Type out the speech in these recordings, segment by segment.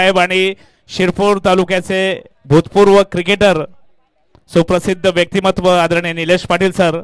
साहेब आणि शिरपूर तालुक्याचे भूतपूर्व क्रिकेटर सुप्रसिद्ध व्यक्तिमत्व आदरणीय निलेश पाटील सर.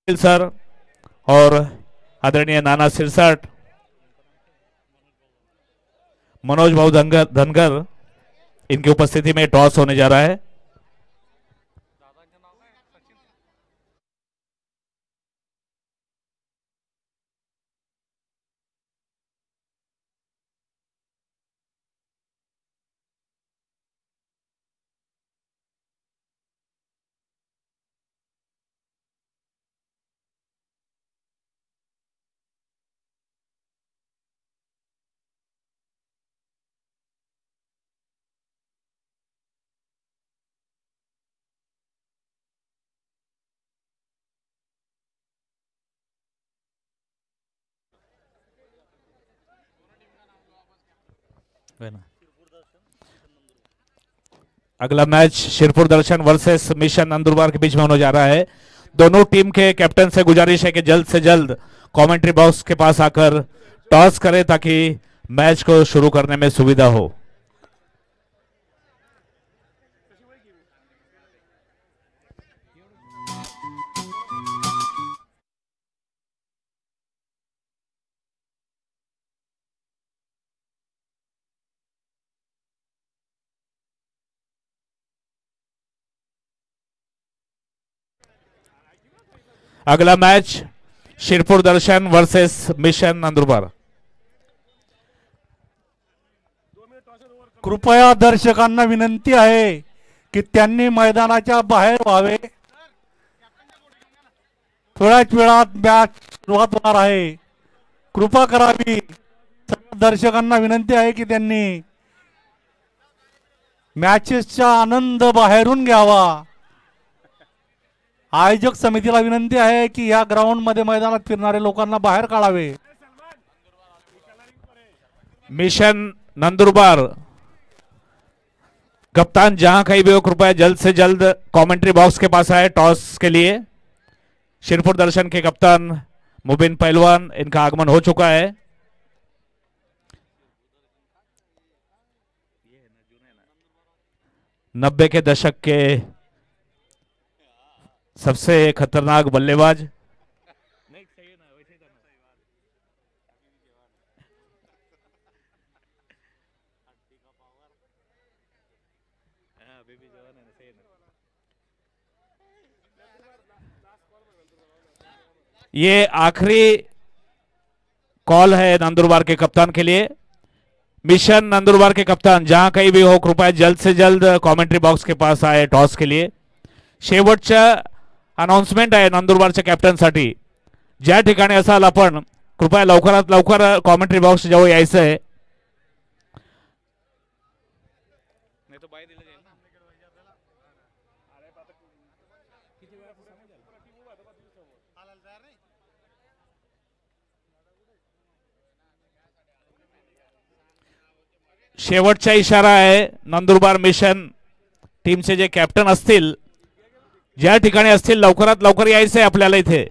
सर और आदरणीय नाना सिरसाट, मनोज भाऊ धनगर, इनकी उपस्थिति में टॉस होने जा रहा है. अगला मैच शिरपुर दर्शन वर्सेस मिशन नंदुरबार के बीच में होने जा रहा है. दोनों टीम के कैप्टन से गुजारिश है कि जल्द से जल्द कमेंट्री बॉक्स के पास आकर टॉस करें ताकि मैच को शुरू करने में सुविधा हो. अगला मैच शिरपुर दर्शन वर्सेस मिशन नंदुरबार. कृपया दर्शकांना विनंती आहे की त्यांनी मैदानाच्या बाहेर व्हावे. थोड्याच वेळात मॅच सुरुवात होणार आहे. कृपा करावी. दर्शकांना विनंती आहे की त्यांनी मॅचेसचा आनंद बाहेरून घ्यावा. आयोजक समितीला विनंती आहे की या ग्राउंड मध्ये मैदानात फिरणारे लोकांना बाहेर काढावे. मिशन नंदुरबार कप्तान जहां कहीं भी हो कृपया जल्द से जल्द कमेंट्री बॉक्स के पास आए टॉस के लिए. शिरपुर दर्शन के कप्तान मुबिन पहलवान, इनका आगमन हो चुका है. नब्बे के दशक के सबसे खतरनाक बल्लेबाज. ये आखिरी कॉल है नंदुरबार के कप्तान के लिए. मिशन नंदुरबार के कप्तान जहां कहीं भी हो कृपया जल्द से जल्द कमेंट्री बॉक्स के पास आए टॉस के लिए. शेवटच्या अनाउन्समेंट आहे नंदुरबारच्या कॅप्टनसाठी. ज्या ठिकाणी असाल आपण कृपया लवकरात लवकर कमेंट्री बॉक्स जवळ यायचं आहे. शेवटचा इशारा आहे नंदुरबार मिशन टीमचे जे कॅप्टन असतील, ज्या ठिकाणी असतील, लवकरात लवकर यायचंय आपल्याला इथे.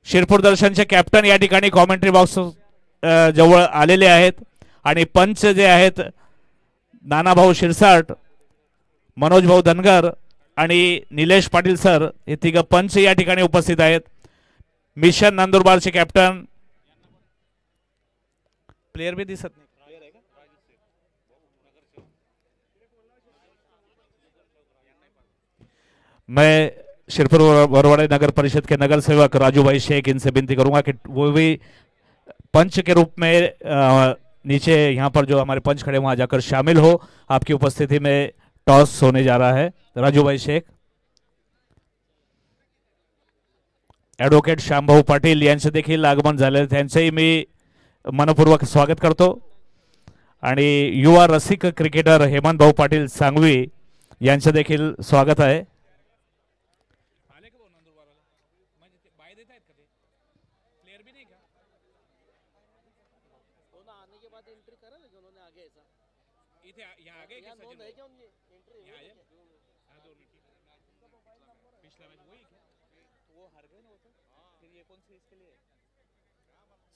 शिरपूर दर्शनचे कॅप्टन या ठिकाणी कॉमेंट्री बॉक्स जवळ आलेले आहेत आणि पंच जे आहेत नानाभाऊ शिरसाट, मनोज भाऊ धनगर आणि निलेश पाटील सर, हे तिघ पंच या ठिकाणी उपस्थित आहेत. मिशन नंदुरबारचे कॅप्टन, प्लेयर भी दिसत नाही. मैं शिरपुर बरवाड़े नगर परिषद के नगर सेवक राजू भाई शेख इनसे विनती करूंगा कि वो भी पंच के रूप में नीचे यहाँ पर जो हमारे पंच खड़े वहां जाकर शामिल हो. आपकी उपस्थिति में टॉस होने जा रहा है. राजू भाई शेख, ॲडव्होकेट श्यामभाऊ पाटील यांचे देखील आगमन झाले, त्यांचेही मी मनपूर्वक स्वागत करतो. आणि युवा रसिक क्रिकेटर हेमंत भाऊ पाटील सांगवी यांचे देखील स्वागत आहे.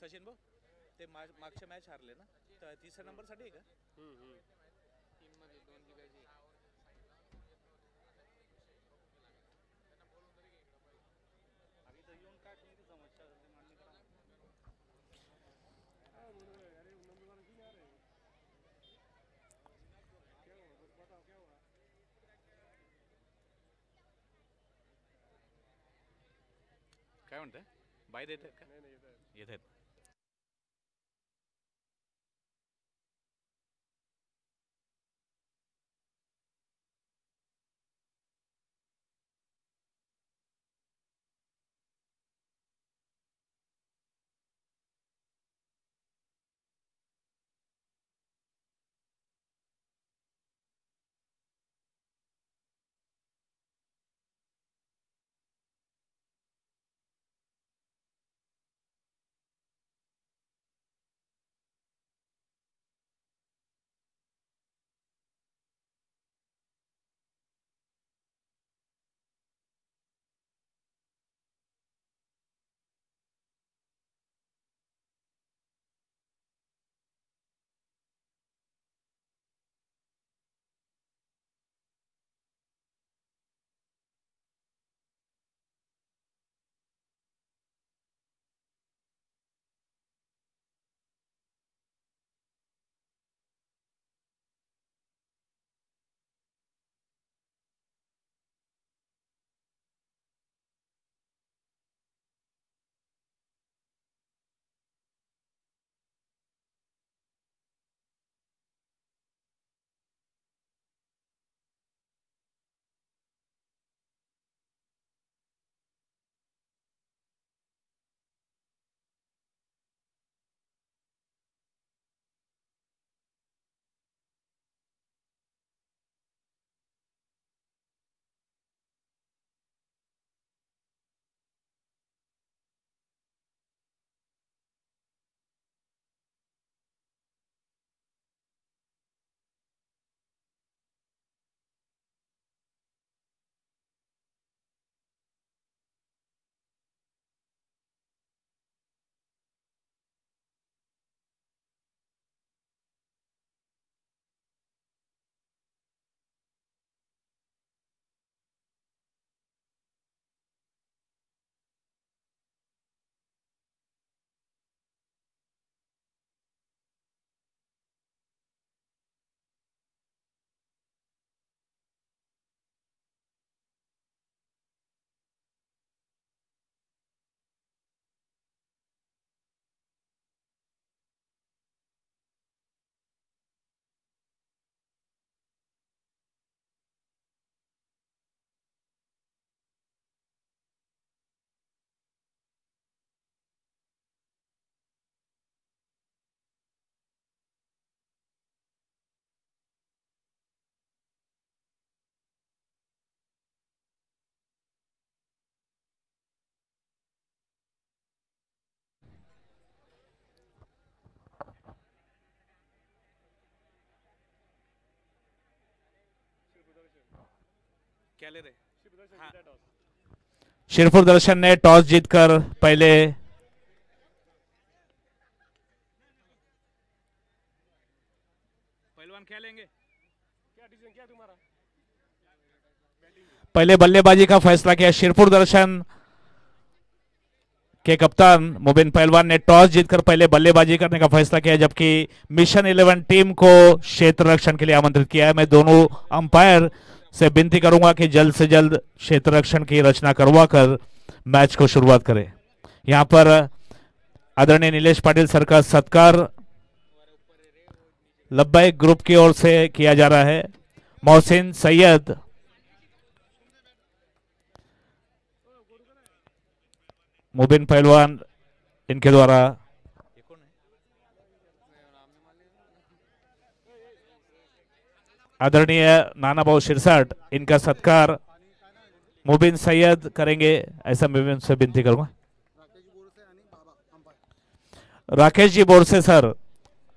सचिन भाऊ ते मागच्या मॅच हारले ना, तर तिसऱ्या नंबर साठी आहे का? टीम मध्ये दोन दिवसाची अभी तो येऊन काय तुमची समस्या होती मान्य करा. काय म्हणताय, बाय देत आहेत का? येत आहेत. क्या ले रहे? हाँ शिरपुर दर्शन ने टॉस जीतकर पहले पहलवान क्या लेंगे? पहले बल्लेबाजी का फैसला किया। शिरपुर दर्शन के कप्तान मुबिन पहलवान ने टॉस जीतकर पहले बल्लेबाजी करने का फैसला किया, जबकि मिशन 11 टीम को क्षेत्र रक्षण के लिए आमंत्रित किया है। मैं दोनों अंपायर से विनती करूंगा कि जल्द से जल्द क्षेत्र रक्षण की रचना करवाकर मैच को शुरुआत करें। यहां पर आदरणीय नीलेश पाटिल सर का सत्कार लब्बैक ग्रुप की ओर से किया जा रहा है। मोहसिन सैयद, मुबिन पहलवान इनके द्वारा ये कौन है? आदरणीय नाना भाऊ शिरसाट, इनका सत्कार मुबिन सैयद करेंगे, ऐसा मैं उनसे विनती करूंगा। राकेश जी बोरसे सर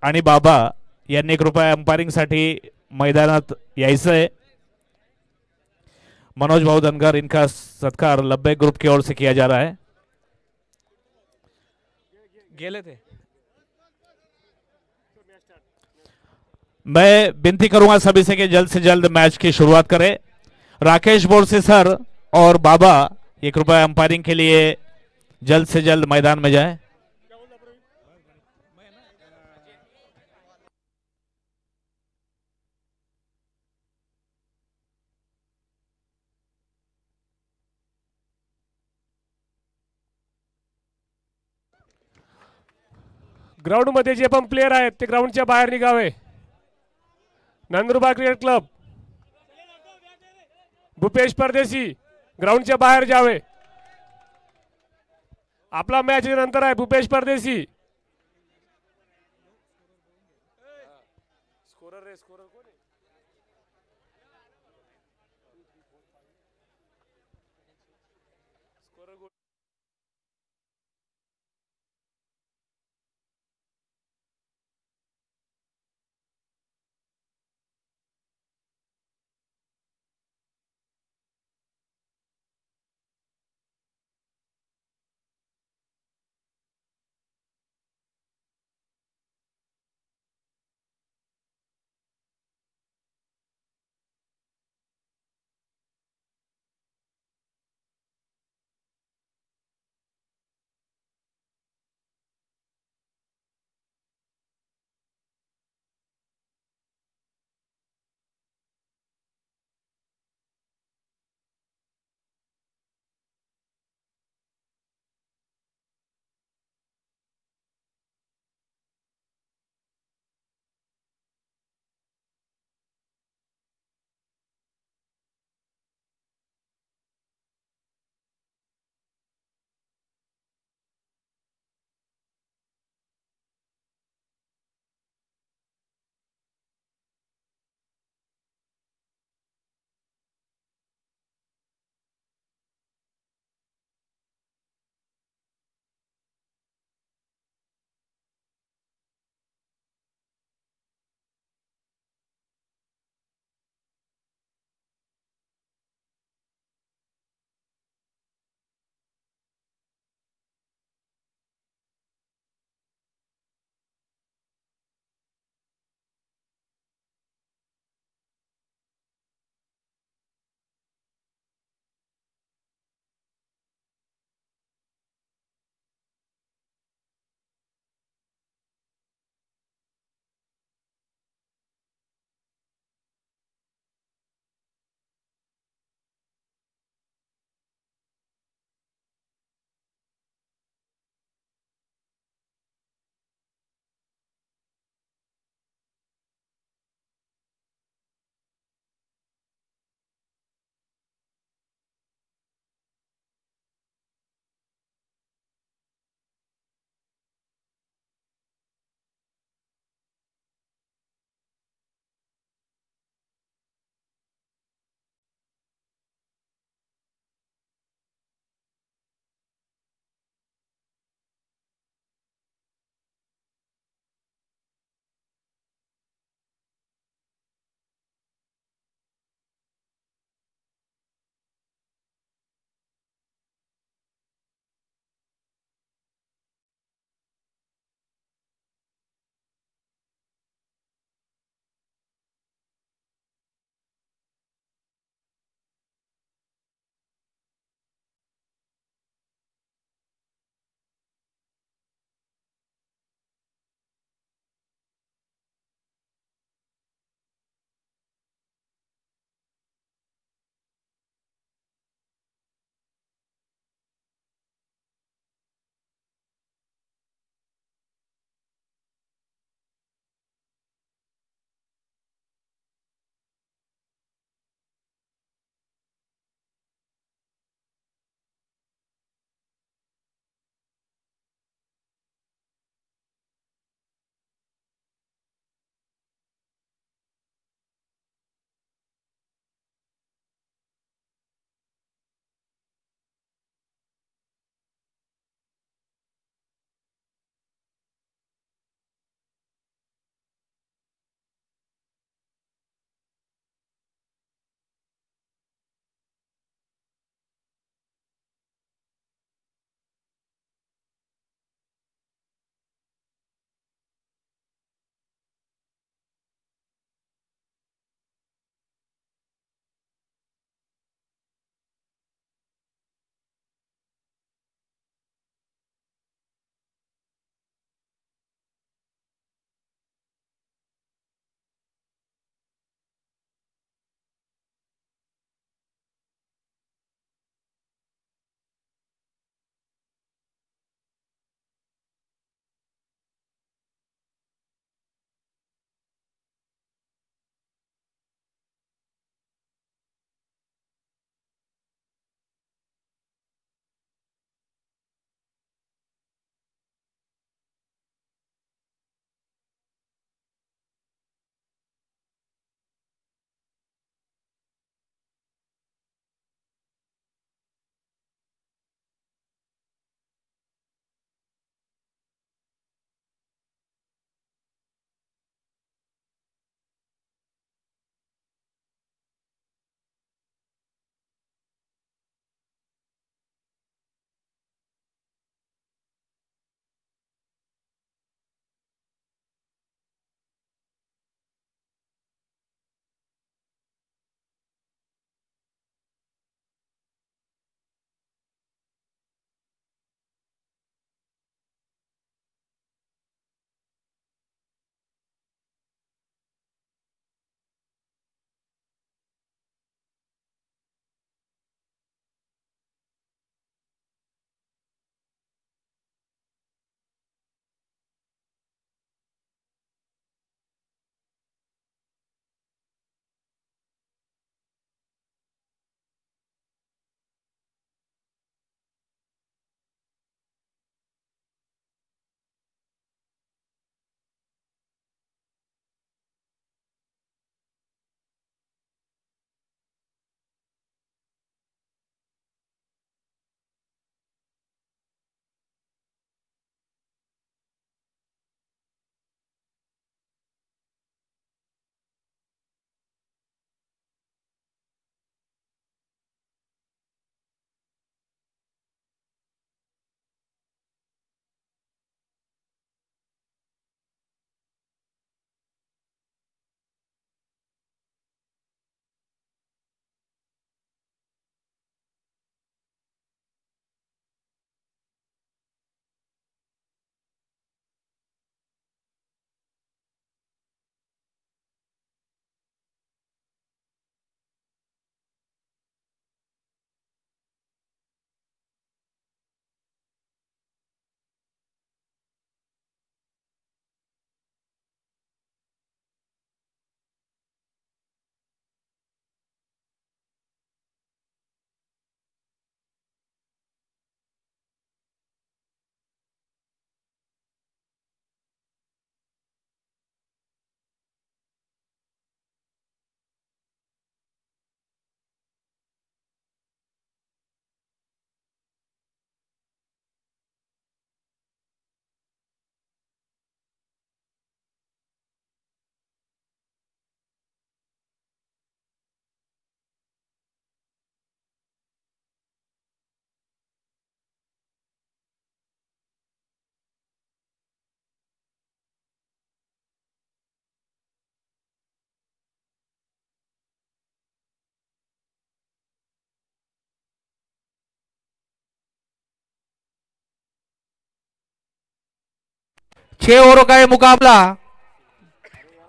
आणि बाबा यांनी कृपया अंपायरिंग साठी मैदानात यायचंय। मनोज भाऊ धनगर, इनका सत्कार लब्बैक ग्रुप की ओर से किया जा रहा है। गेले थे। मैं विनती करूंगा सभी से कि जल्द से जल्द मैच की शुरुआत करें। राकेश बोरसे सर और बाबा ये कृपया अंपायरिंग के लिए जल्द से जल्द मैदान में जाएं। ग्राउंड मध्ये जे पण प्लेयर आहेत ते ग्राउंडच्या बाहेर निघावे। नंदुरबार क्रिकेट क्लब, भूपेश परदेशी ग्राउंडच्या बाहेर जावे। आपला मॅच नंतर आहे। भूपेश परदेशी 6 ओवरों का ये मुकाबला,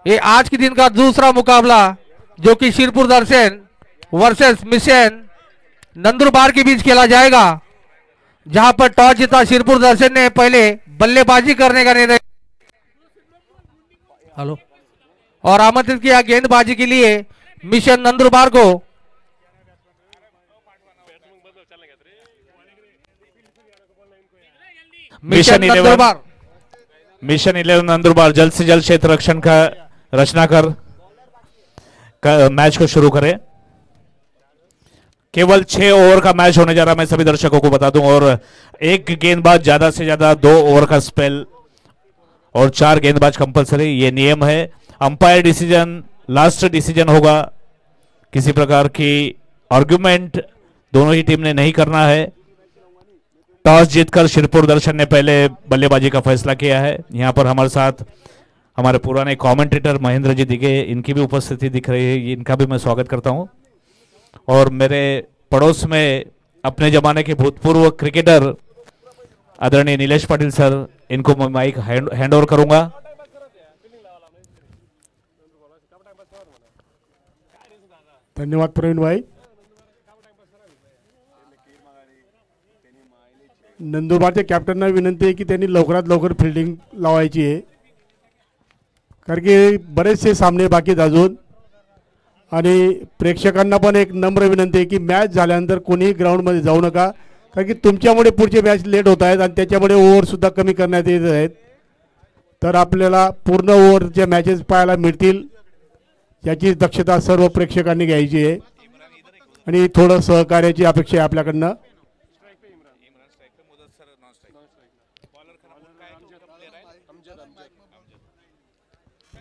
ये आज के दिन का दूसरा मुकाबला जो कि शिरपुर दर्शन वर्सेस मिशन नंदुरबार के बीच खेला जाएगा, जहां पर टॉस जीता शिरपुर दर्शन ने पहले बल्लेबाजी करने का निर्णय और आमंत्रित किया गेंदबाजी के लिए मिशन नंदुरबार को। मिशन 11 नंदुरबार जल्द से जल्द क्षेत्र रक्षण का रचना कर मैच को शुरू करें। केवल 6 ओवर का मैच होने जा रहा है, मैं सभी दर्शकों को बता दूं, और एक गेंदबाज ज्यादा से ज्यादा 2 ओवर का स्पेल और 4 गेंदबाज कंपलसरी, ये नियम है। अंपायर डिसीजन लास्ट डिसीजन होगा, किसी प्रकार की आर्गुमेंट दोनों ही टीम ने नहीं करना है। टॉस जीतकर शिरपुर दर्शन ने पहले बल्लेबाजी का फैसला किया है। यहां पर हमारे साथ हमारे पुराने कमेंटेटर महेंद्र जी दिखे, इनकी भी उपस्थिति दिख रही है, इनका भी मैं स्वागत करता हूं। और मेरे पड़ोस में अपने जमाने के भूतपूर्व क्रिकेटर आदरणीय नीलेश पाटिल सर, इनको मैं माइक हैंड ओवर करूंगा। धन्यवाद प्रवीण भाई। नंदुरबारच्या कॅप्टनना विनंती आहे की त्यांनी लवकरात लवकर फिल्डिंग लावायची आहे, कारण की बरेचसे सामने बाकी आहेत अजून। आणि प्रेक्षकांना पण एक नम्र विनंती आहे की मॅच झाल्यानंतर कोणीही ग्राउंडमध्ये जाऊ नका, कारण की तुमच्यामुळे पुढचे मॅच लेट होत आहेत आणि त्याच्यामुळे ओव्हरसुद्धा कमी करण्यात येत आहेत। तर आपल्याला पूर्ण ओव्हरच्या मॅचेस पाहायला मिळतील याची दक्षता सर्व प्रेक्षकांनी घ्यायची आहे आणि थोडं सहकार्याची अपेक्षा आहे आपल्याकडनं।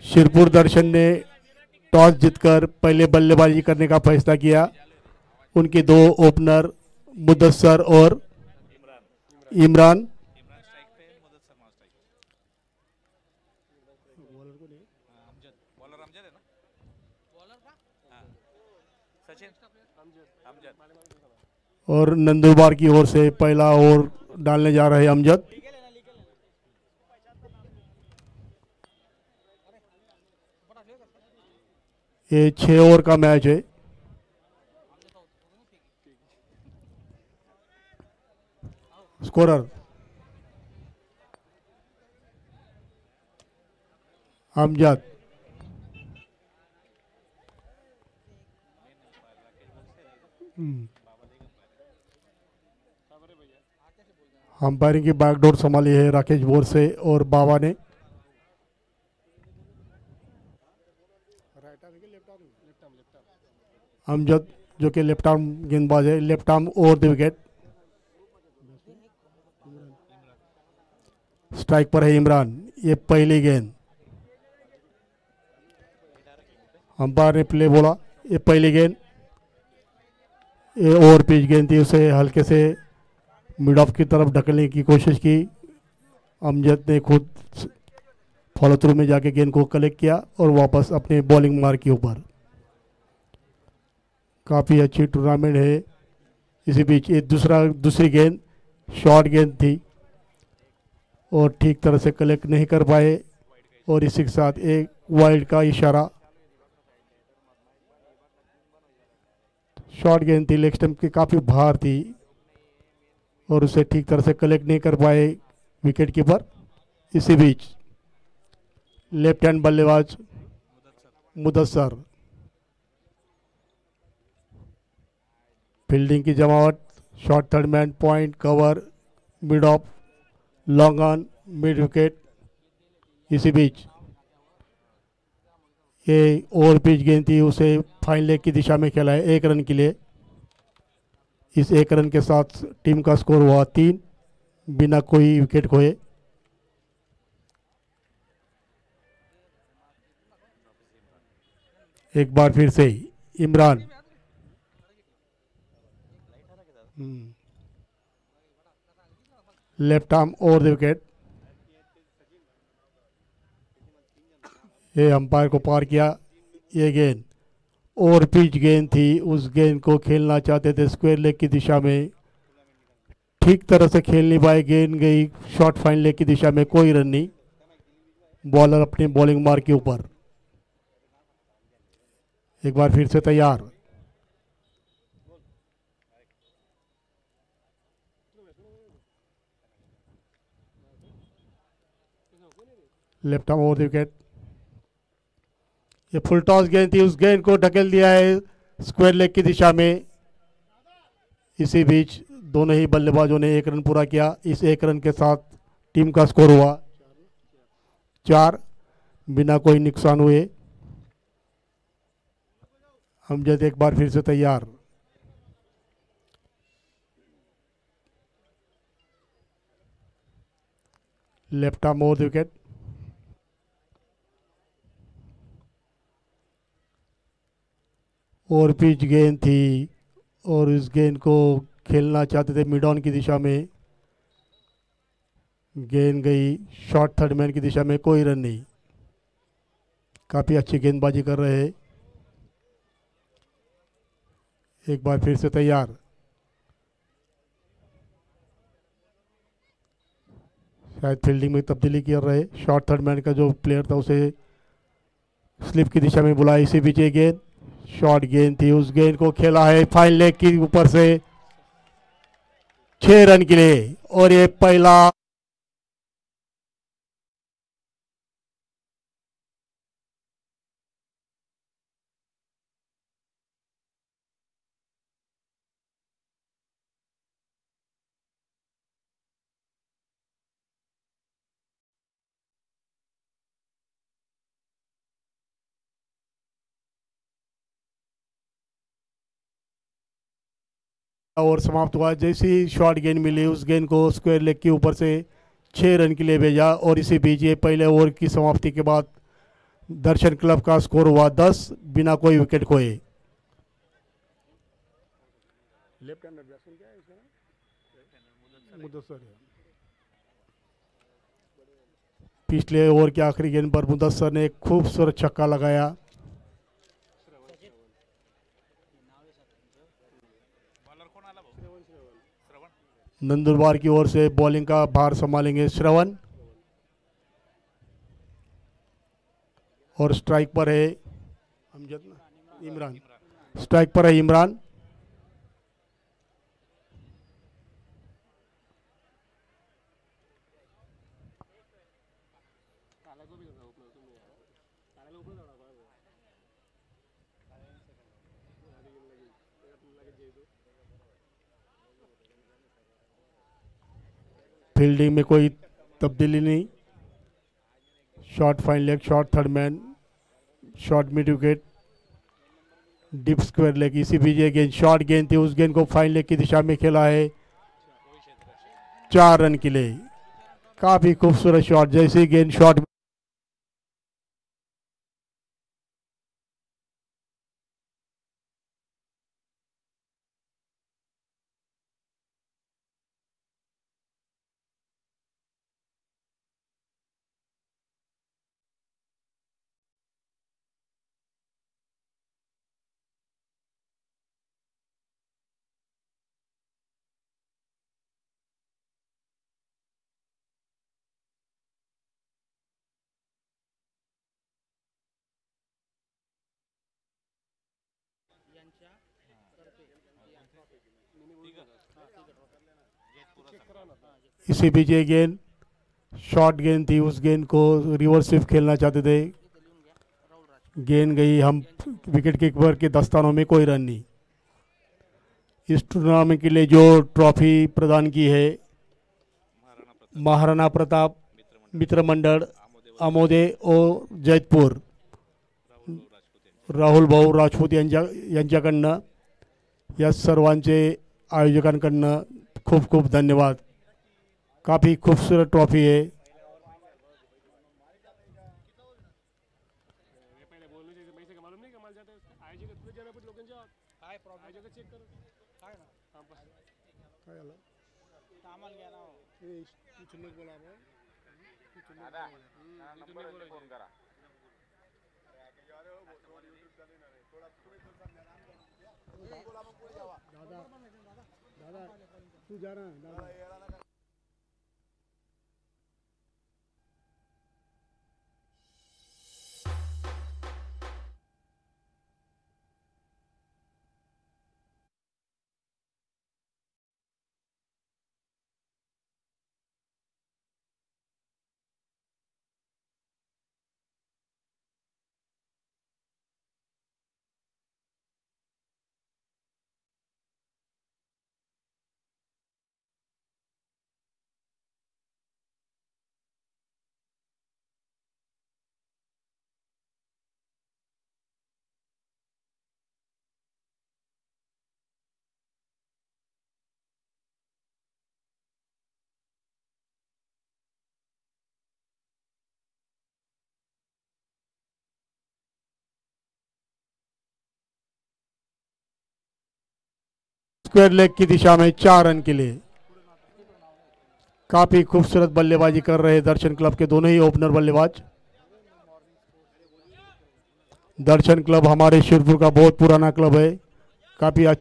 शिरपुर दर्शन ने टॉस जीतकर पहले बल्लेबाजी करने का फैसला किया। उनके 2 ओपनर मुदस्सर और इमरान। और नंदुरबार की ओर से पहला ओवर डालने जा रहे अमजद। ये 6 ओवर का मैच है। स्कोरर अमजद, अंपायरिंग की बैकडोर संभाली है राकेश बोरसे और बाबा ने। अमजद जो कि लेफ्ट आर्म गेंदबाज है, left arm over the wicket. Strike पर है इमरान, ये पहली गेंद। अंपायर ने प्ले बोला, ये पहली गेंद, ये ओवर पिच गेंद थी, उसे हल्के से मिड ऑफ की तरफ ढकलने की कोशिश की। अमजद ने खुद फॉलो थ्रू में जाके गेंद को कलेक्ट किया और वापस अपने बॉलिंग मार्क के ऊपर। काफ़ी अच्छी टूर्नामेंट है। इसी बीच ये दूसरी गेंद शॉर्ट गेंद थी और ठीक तरह से कलेक्ट नहीं कर पाए और इसी के साथ एक वाइल्ड का इशारा। शॉर्ट गेंद थी, लेग स्टंप की काफ़ी बाहर थी और उसे ठीक तरह से कलेक्ट नहीं कर पाए विकेट कीपर। इसी बीच लेफ्ट हैंड बल्लेबाज मुदस्सर, फील्डिंग की जमावट, short third man, point, cover, mid of, long on, mid wicket. इसी बीच ये ओवर पिच गेंद थी, उसे फाइन लेग की दिशा में खेला है 1 रन के लिए। इस 1 रन के साथ टीम का स्कोर हुआ 3 बिना कोई विकेट खोए। एक बार फिर से Imran, left arm over the wicket. ये अंपायर को पार किया। ये गेंद ओवर पिच गेंद थी, उस गेंद को खेलना चाहते थे स्क्वायर लेग की दिशा में, ठीक तरह से खेल नहीं पाए। गेंद गई शॉर्ट फाइन लेग की दिशा में, कोई रन नहीं। बॉलर अपनी बॉलिंग मार्क के ऊपर। एक बार फिर से तैयार। Left arm over the wicket. ये फुल टॉस गेंद थी, उस गेंद को ढकेल दिया है स्क्वायर लेग की दिशा में। इसी बीच दोनों ही बल्लेबाजों ने 1 रन पूरा किया। इस 1 रन के साथ टीम का स्कोर हुआ 4 बिना कोई नुकसान हुए। अमजद एक बार फिर से तैयार। Left arm over the wicket. और पिच गेंद थी और इस गेंद को खेलना चाहते थे मिड ऑन की दिशा में। गेंद गई शॉर्ट थर्ड मैन की दिशा में, कोई रन नहीं। काफ़ी अच्छी गेंदबाजी कर रहे हैं। एक बार फिर से तैयार। शायद फील्डिंग में तब्दीली कर रहे। शॉर्ट थर्ड मैन का जो प्लेयर था उसे स्लिप की दिशा में बुलाया। इसी बीच गेंद शॉर्ट गेंद थी, उस गेंद को खेला है फाइन लेग के ऊपर से 6 रन के लिए। और ये पहला ओवर समाप्त हुआ। जैसे ही शॉर्ट गेंद मिली उस गेंद को स्क्वायर लेग के ऊपर से 6 रन के लिए भेजा। और इसी बीच ये पहले ओवर की समाप्ति के बाद दर्शन क्लब का स्कोर हुआ 10 बिना कोई विकेट खोए। पिछले ओवर के आखिरी गेंद पर मुदस्सर ने एक खूबसूरत छक्का लगाया। नंदुरबार की ओर से बॉलिंग का भार संभालेंगे श्रवण। और स्ट्राइक पर है इमरान। स्ट्राइक पर है इमरान। फील्डिंग में कोई तब्दीली नहीं। Short fine leg, short third man, short mid wicket, deep square leg. इसी बीच ये गेंद शॉर्ट गेंद थी, उस गेंद को फाइन लेग की दिशा में खेला है 4 रन के लिए। काफी खूबसूरत शॉट। जैसे ही गेंद शॉर्ट इसी बीच ये गेंद शॉर्ट गेंद थी, उस गेंद को रिवर्स स्विप खेलना चाहते थे। गेंद गई हम विकेट कीपर के दस्तानों में, कोई रन नहीं। इस टूर्नामेंट के लिए जो ट्रॉफी प्रदान की है महाराणा प्रताप मित्र मंडळ आमोदे और जैतपूर राहुल भाऊ राजपूत यांच्याकडनं या सर्वांचे आयोजकांकडनं खूप खूप धन्यवाद। काफ़ी खूबसूरत ट्रॉफी है। दादा तू जा रहा है दादा। स्क्वायर लेग की दिशा में 4 रन के लिए। काफी खूबसूरत बल्लेबाजी कर रहे दर्शन क्लब के दोनों ही ओपनर बल्लेबाज। दर्शन क्लब हमारे शिरपुर का बहुत पुराना क्लब है, काफी अच्छा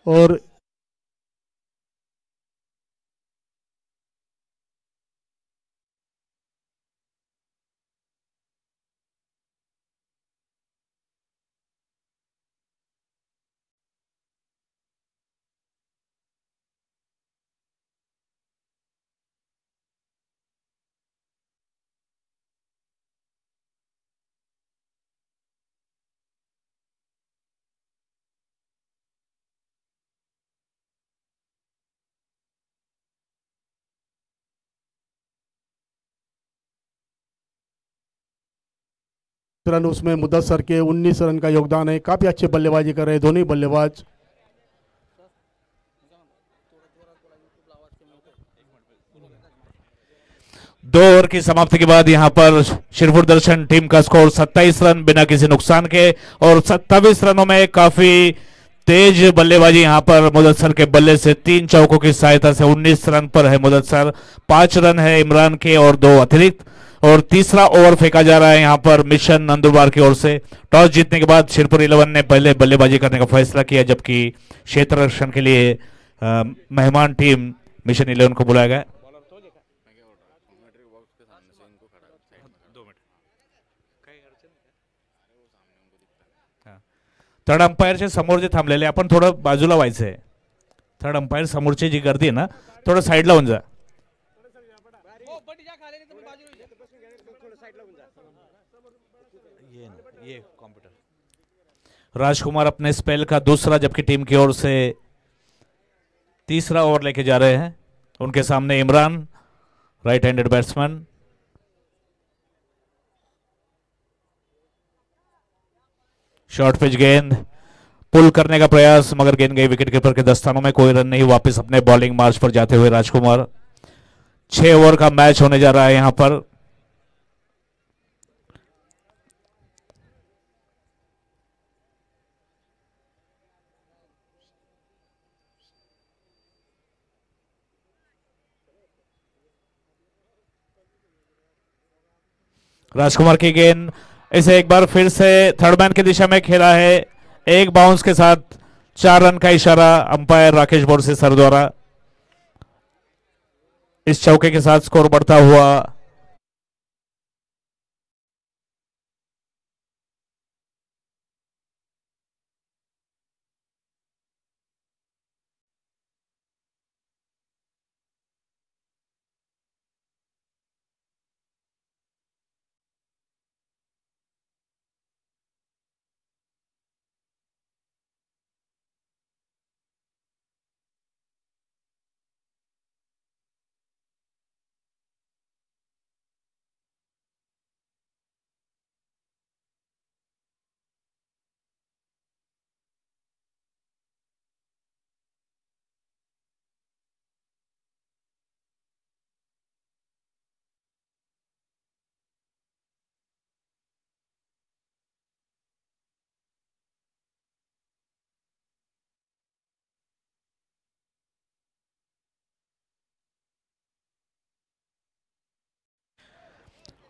और रन उसमें मुदस्सर के 19 रन का योगदान है। काफी अच्छे बल्लेबाजी कर रहे दोनों ही बल्लेबाज। दो ओवर की समाप्ति के बाद यहां पर शिरपुर दर्शन टीम का स्कोर 27 रन बिना किसी नुकसान के, और 27 रनों में काफी तेज बल्लेबाजी यहां पर मुदस्सर के बल्ले से 3 चौकों की सहायता से 19 रन पर है मुदस्सर। 5 रन है इमरान के और 2 अतिरिक्त, और तीसरा ओवर फेंका जा रहा है यहां पर मिशन नंदुरबार की ओर से। टॉस जीतने के बाद शिरपुर 11 ने पहले बल्लेबाजी करने का फैसला किया, जबकि क्षेत्र रक्षण के लिए मेहमान टीम मिशन 11 को बुलाया गया। थर्ड अंपायरच्या समोर जे थांबलेले आपण थोडं बाजूला व्हायचंय। थर्ड अंपायर समोरची जी गर्दी आहे ना, थोडं साईडला होऊन जा। ये कंप्यूटर राजकुमार अपने स्पेल का दूसरा, जबकि टीम की ओर से तीसरा ओवर लेके जा रहे हैं। उनके सामने Imran, right handed batsman. Short pitch गेंद, पुल करने का प्रयास, मगर गेंद गई विकेट कीपर के दस्तानों में। कोई रन नहीं, वापस अपने बॉलिंग मार्च पर जाते हुए राजकुमार। 6 ओवर का मैच होने जा रहा है यहां पर। राजकुमार की गेंद, इसे एक बार फिर से थर्ड मैन की दिशा में खेला है। एक बाउंस के साथ 4 रन का इशारा अंपायर राकेश बोरसे सर द्वारा। इस चौके के साथ स्कोर बढ़ता हुआ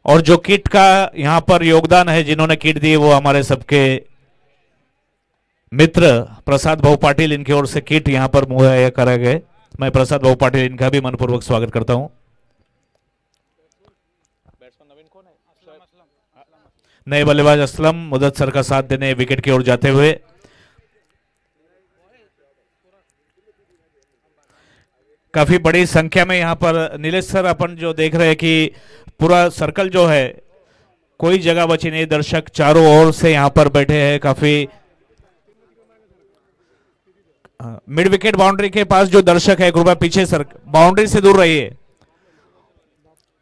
और जो किट का यहां पर योगदान है, जिन्होंने किट दी वो हमारे सबके मित्र प्रसाद भाऊ पाटिल, इनकी ओर से किट यहां पर मुहैया कराए गए। मैं प्रसाद भाऊ पाटिल इनका भी मनपूर्वक स्वागत करता हूं। नए बल्लेबाज असलम मुदस्सर का साथ देने विकेट की ओर जाते हुए। काफी बड़ी संख्या में यहां पर नीलेश सर अपन जो देख रहे हैं कि पूरा सर्कल जो है, कोई जगह बची नहीं, दर्शक चारों ओर से यहां पर बैठे हैं। काफी मिड विकेट बाउंड्री के पास जो दर्शक है, कृपया पीछे सर, बाउंड्री से दूर रहिए।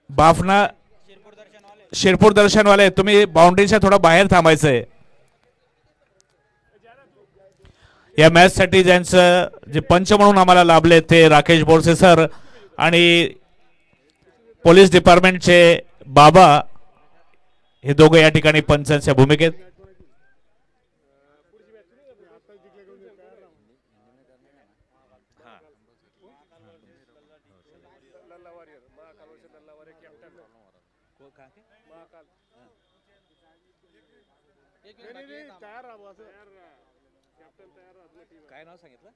बाफना शिरपूर दर्शन वाले तुम्ही बाउंड्रीच्या थोडा बाहेर थांबायचंय. या मॅच साठी ज्यांचं जे पंच म्हणून आम्हाला लाभले ते राकेश बोरसे सर आणि पोलीस डिपार्टमेंटचे बाबा, हे दोघे या ठिकाणी पंचांच्या भूमिकेत. काय नाव सांगितलं?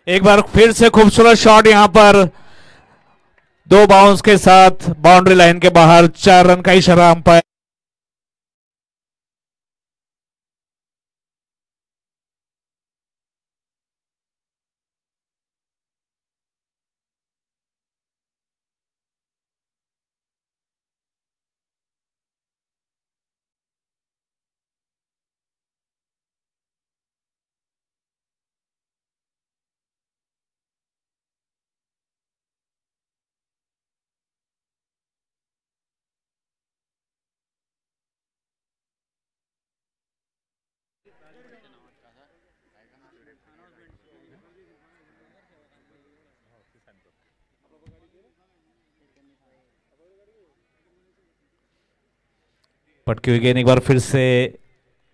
एक बार फिर से खूबसूरत शॉट यहां पर 2 बाउंस के साथ बाउंड्री लाइन के बाहर 4 रन का इशारा अंपायर. पटकी हुई गेंद, एक बार फिर से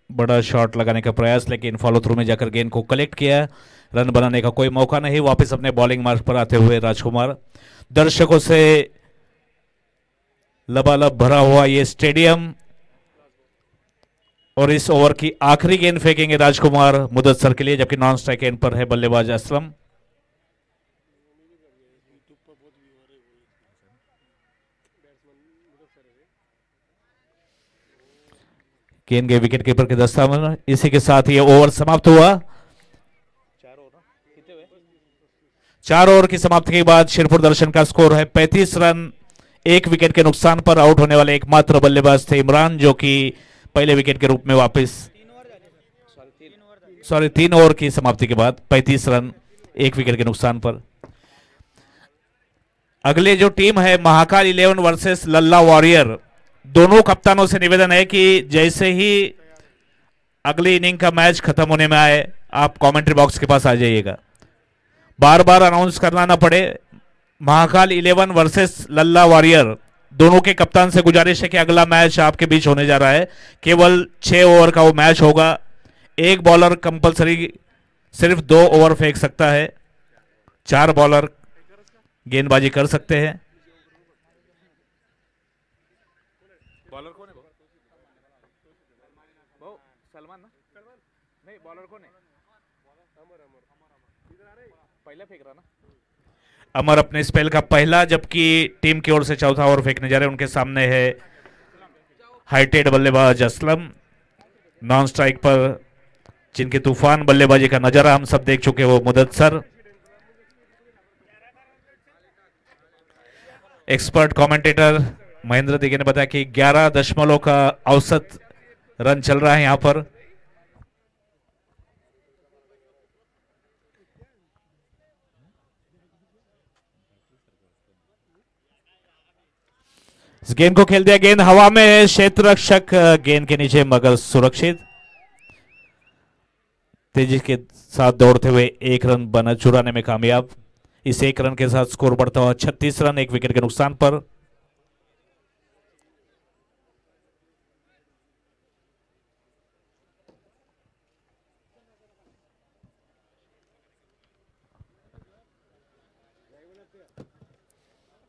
बड़ा शॉट लगाने का प्रयास, लेकिन फॉलो थ्रू में जाकर गेंद को कलेक्ट किया. रन बनाने का कोई मौका नहीं. वापस अपने बॉलिंग मार्ग पर आते हुए राजकुमार. दर्शकों से लबालब भरा हुआ ये स्टेडियम और इस ओवर की आखिरी गेंद फेंकेंगे राजकुमार मुदस्सर के लिए, जबकि नॉन स्ट्राइक एंड पर है बल्लेबाज असलम. गेंद गए विकेट कीपर के दस्तावेज. इसी के साथ ये ओवर समाप्त हुआ. 4 ओवर की समाप्ति के बाद शिरपुर दर्शन का स्कोर है 35 रन. 1 विकेट के नुकसान पर आउट होने वाले एकमात्र बल्लेबाज थे इमरान, जो कि पहले विकेट के रूप में वापस 3 ओवर की समाप्ति के बाद 35 रन 1 विकेट के नुकसान पर. अगले जो टीम है महाकाल 11 वर्सेस लल्ला वॉरियर. दोनों कप्तानों से निवेदन है कि जैसे ही अगली इनिंग का मैच खत्म होने में आए आप कमेंट्री बॉक्स के पास आ जाइएगा. बार बार अनाउंस करना ना पड़े. महाकाल 11 वर्सेस लल्ला वॉरियर दोनों के कप्तान से गुजारिश है कि अगला मैच आपके बीच होने जा रहा है. केवल 6 ओवर का वो मैच होगा. एक बॉलर कंपलसरी सिर्फ 2 ओवर फेंक सकता है. 4 बॉलर गेंदबाजी कर सकते हैं. बॉलर कौन है? भाऊ सलमान ना? नहीं, बॉलर कौन है? पहला फेंक रहा ना. अमर अपने स्पेल का पहला, जबकि टीम की ओर से चौथा ओवर फेंकने जा रहे हैं. उनके सामने है हाइटेड बल्लेबाज असलम. नॉन स्ट्राइक पर जिनके तूफान बल्लेबाजी का नजारा हम सब देख चुके वो मुदस्सर. एक्सपर्ट कमेंटेटर महेंद्र दिगे ने बताया कि 11 दशमलव का औसत रन चल रहा है यहां पर. इस गेंद को खेल दिया. गेंद हवा में है. क्षेत्र रक्षक गेंद के नीचे मगर सुरक्षित. तेजी के साथ दौड़ते हुए 1 रन बना चुराने में कामयाब. इस 1 रन के साथ स्कोर बढ़ता हुआ 36 रन 1 विकेट के नुकसान पर.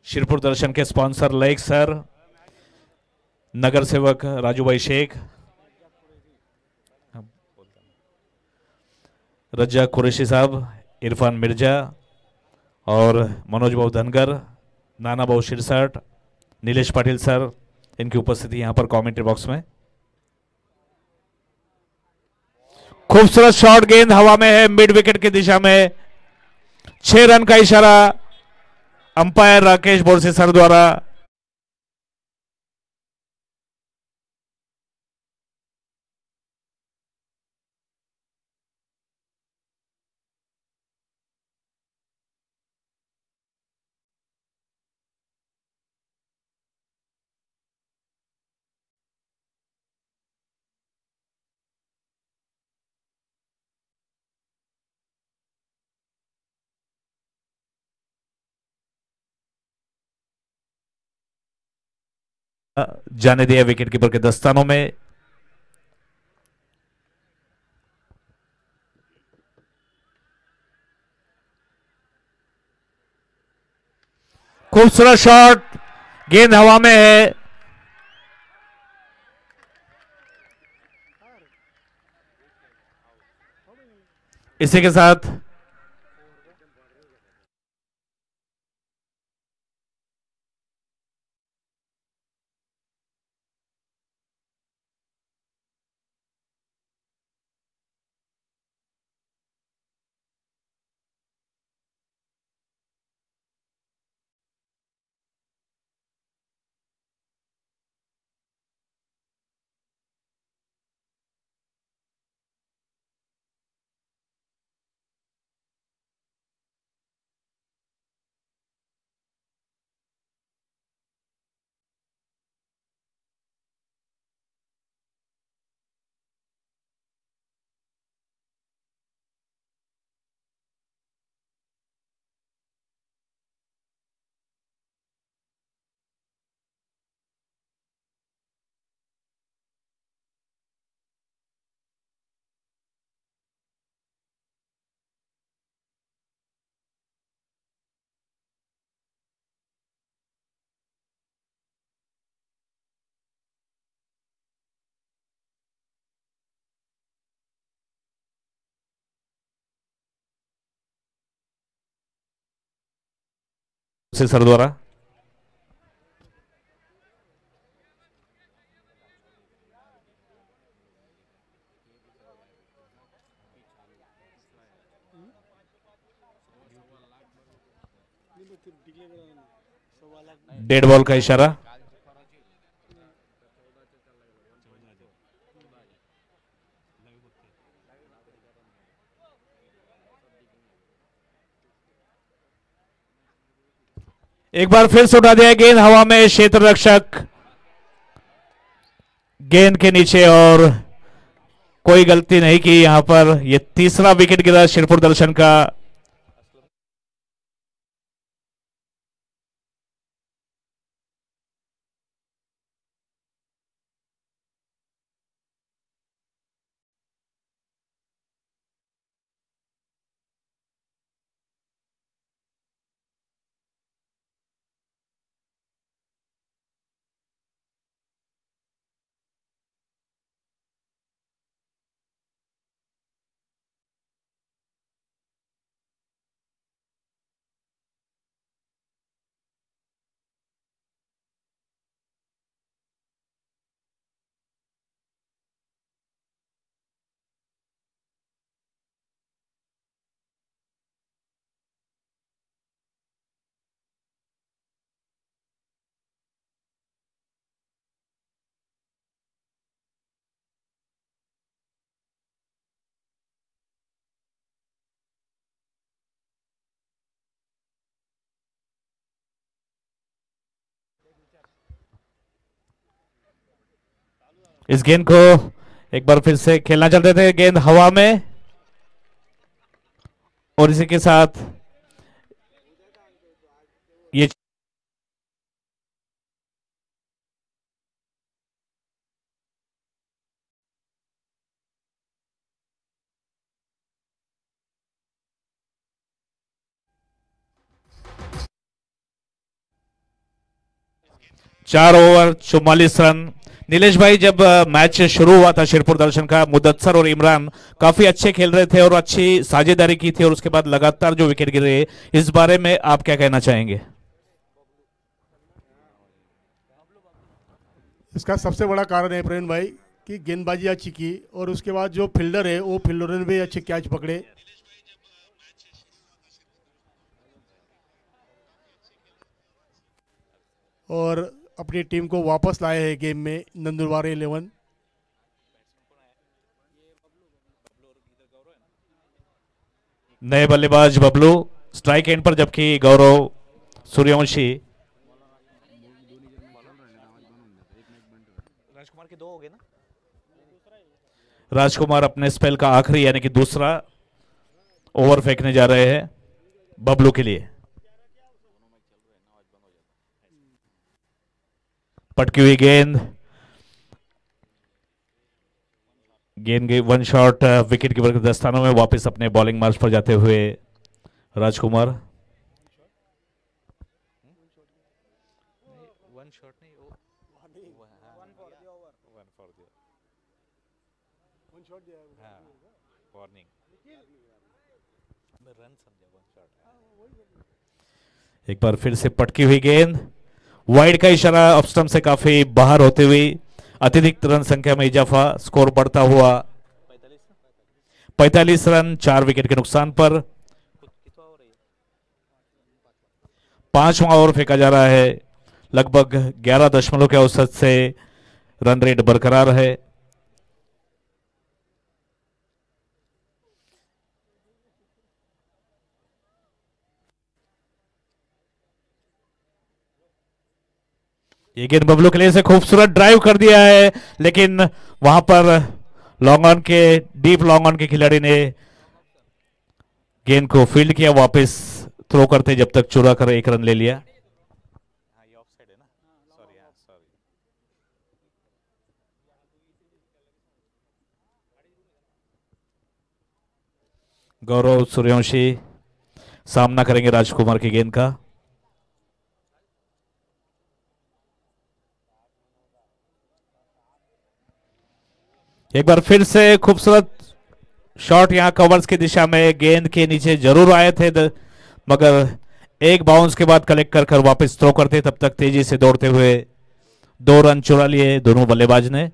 शिरपुर दर्शन के स्पॉन्सर लेग सर, नगर सेवक राजू भाई शेख, रज्जा कुरैशी साहब, इरफान मिर्जा और मनोज बाबू धनगर, नाना बाबू शिरसाट, नीलेश पाटिल सर, इनकी उपस्थिति यहां पर कमेंट्री बॉक्स में. खूबसूरत शॉट. गेंद हवा में है, मिड विकेट की दिशा में. 6 रन का इशारा अंपायर राकेश बोरसे सर द्वारा जाने दिया विकेट कीपर के दस्तानों में। खूबसूरत शॉट, गेंद हवा में है। इसी के साथ सर द्वारा डेड बॉल का इशारा। एक बार फिर से उठा दिया गेंद हवा में, क्षेत्र रक्षक गेंद के नीचे और कोई गलती नहीं की यहां पर। यह तीसरा विकेट गिरा शिरपुर दर्शन का। इस गेंद को एक बार फिर से खेलना चाहते थे, गेंद हवा में और इसी के साथ ये चार ओवर 44 रन। नीलेश भाई, जब मैच शुरू हुआ था शिरपुर दर्शन का, मुदस्सर और इमरान काफी अच्छे खेल रहे थे और अच्छी साझेदारी की थी और उसके बाद लगातार जो विकेट गिरे, इस बारे में आप क्या कहना चाहेंगे? इसका सबसे बड़ा कारण है प्रवीण भाई कि गेंदबाजी अच्छी की और उसके बाद जो फील्डर है वो फील्डर ने भी अच्छे कैच पकड़े। और अपनी टीम को वापस लाए हैं गेम में नंदुरबार 11। नए बल्लेबाज बबलू स्ट्राइक एंड पर, जबकि गौरव सूर्यवंशी। राजकुमार के 2 हो गए ना। राजकुमार अपने स्पेल का आखिरी यानी कि दूसरा ओवर फेंकने जा रहे हैं बबलू के लिए। पटकी हुई गेंद, गेंद गई वन शॉट विकेट कीपर के दस्तानों में। वापस अपने बॉलिंग मार्च पर जाते हुए राजकुमार। वन शॉट नहीं वो वन फॉर द वार्निंग मैं रन समझा वन शॉट। एक बार फिर से पटकी हुई गेंद, वाइड का इशारा, ऑफ स्टंप से काफी बाहर होते हुए अत्यधिक रन संख्या में इजाफा, स्कोर बढ़ता हुआ 45 रन 4 विकेट के नुकसान पर। पांचवा ओवर फेंका जा रहा है, लगभग 11 दशमलव के औसत से रन रेट बरकरार है। ये गेंद बबलू के लिए से खूबसूरत ड्राइव कर दिया है, लेकिन वहां पर लॉन्ग ऑन के डीप लॉन्ग ऑन के खिलाड़ी ने गेंद को फील्ड किया, वापस थ्रो करते जब तक चुरा कर 1 रन ले लिया। हाँ ये ऑफ साइड है ना, सॉरी हाँ सॉरी। गौरव सूर्यवंशी सामना करेंगे राजकुमार की गेंद का। एक बार फिर से खूबसूरत शॉट, यहां कवर्स की दिशा में गेंद के नीचे जरूर आए थे मगर एक बाउंस के बाद कलेक्ट कर वापस थ्रो करते, तब तक तेजी से दौड़ते हुए 2 रन चुरा लिए दोनों बल्लेबाज ने।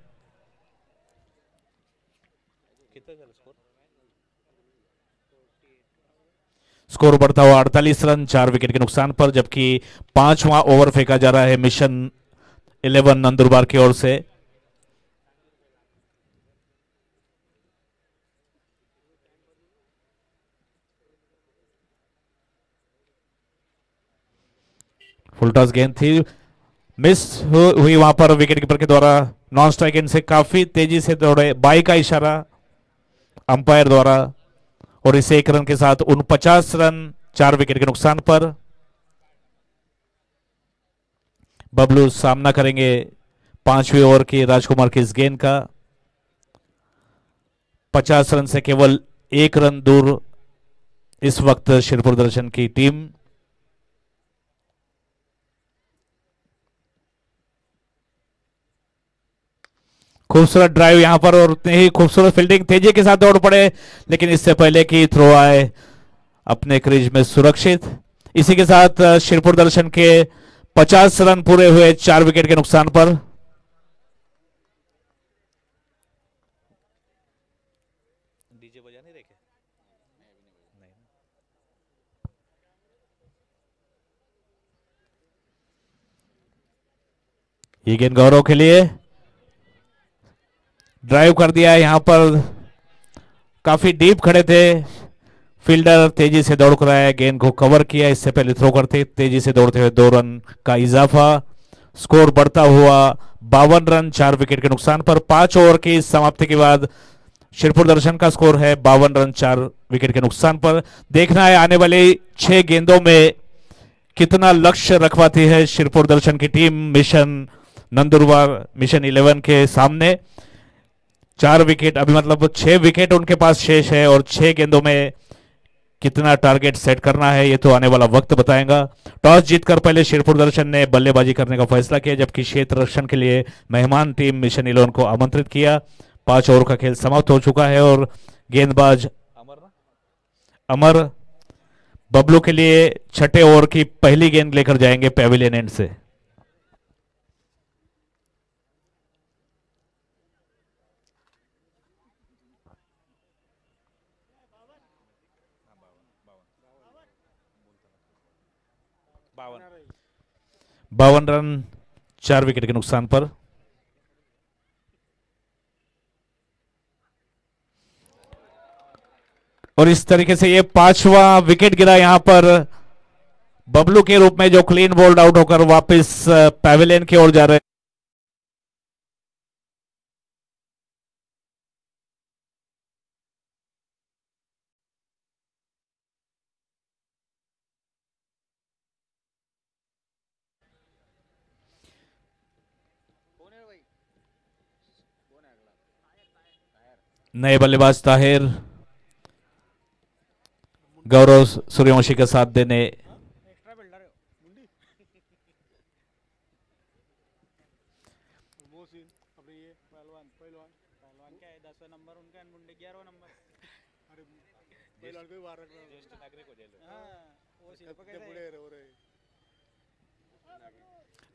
कितना चला स्कोर? स्कोर बढ़ता हुआ 48 रन 4 विकेट के नुकसान पर, जबकि पांचवा ओवर फेंका जा रहा है मिशन 11 नंदुरबार की ओर से। फुल टॉस गेंद थी, मिस हुई वहां पर विकेट कीपर के द्वारा। नॉन स्ट्राइक एंड से काफी तेजी से दौड़े, बाई का इशारा अंपायर द्वारा, और इस 1 रन के साथ 49 रन 4 विकेट के नुकसान पर। बबलू सामना करेंगे 5वें ओवर की राजकुमार की इस गेंद का। 50 रन से केवल 1 रन दूर इस वक्त शिरपुर दर्शन की टीम। खूबसूरत ड्राइव यहां पर और उतनी ही खूबसूरत फील्डिंग, तेजी के साथ दौड़ पड़े, लेकिन इससे पहले कि थ्रो आए अपने क्रीज में सुरक्षित। इसी के साथ शिरपुर दर्शन के 50 रन पूरे हुए 4 विकेट के नुकसान पर। डीजे बजा नहीं रहे क्या? नहीं। ये गेंद गौरव के लिए, ड्राइव कर दिया है, यहां पर काफी डीप खड़े थे, फील्डर तेजी से दौड़ कर आया, गेंद को कवर किया, इससे पहले थ्रो करते तेजी से दौड़ते हुए 2 रन का इजाफा। स्कोर बढ़ता हुआ 52 रन 4 विकेट के नुकसान पर। 5 ओवर की समाप्ति के बाद शिरपुर दर्शन का स्कोर है 52 रन 4 विकेट के नुकसान पर। देखना है आने वाले 6 गेंदों में कितना लक्ष्य रखवाती है शिरपुर दर्शन की टीम मिशन नंदुरबार मिशन 11 के सामने। 4 विकेट अभी, मतलब 6 विकेट उनके पास शेष है, और 6 गेंदों में कितना टारगेट सेट करना है ये तो आने वाला वक्त बताएगा। टॉस जीतकर पहले शिरपुर दर्शन ने बल्लेबाजी करने का फैसला किया, जबकि क्षेत्र रक्षण के लिए मेहमान टीम मिशन 11 को आमंत्रित किया। 5 ओवर का खेल समाप्त हो चुका है और गेंदबाज अमर बबलू के लिए 6ठे ओवर की पहली गेंद लेकर जाएंगे पेविलियन एंड से। बावन रन 4 विकेट के नुकसान पर। और इस तरीके से ये 5वां विकेट गिरा यहां पर बबलू के रूप में, जो क्लीन बोल्ड आउट होकर वापस पेविलियन की ओर जा रहे हैं। नए बल्लेबाज ताहिर गौरव सूर्यवंशी का साथ देने।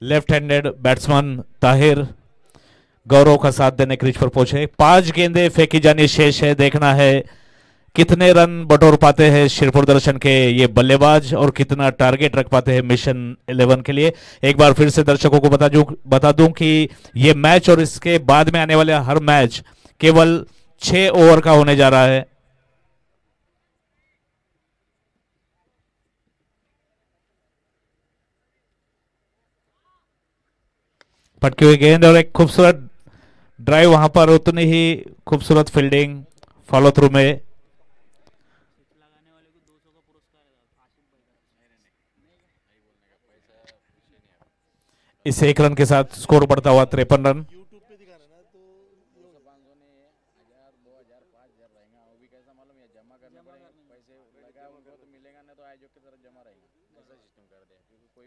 लेफ्ट हैंडेड बैट्समैन ताहिर गौरव का साथ देने क्रीज पर पहुंचे। 5 गेंदें फेंकी जानी शेष है। देखना है कितने रन बटोर पाते हैं शिरपुर दर्शन के ये बल्लेबाज और कितना टारगेट रख पाते हैं मिशन 11 के लिए। एक बार फिर से दर्शकों को बता दूं कि ये मैच और इसके बाद में आने वाले हर मैच केवल 6 ओवर का होने जा रहा है। पटकी हुई गेंद और एक खूबसूरत ड्राइव वहां पर, उतनी ही खूबसूरत फील्डिंग फॉलो थ्रू में। इस 1 रन के साथ स्कोर बढ़ता हुआ 53 रन।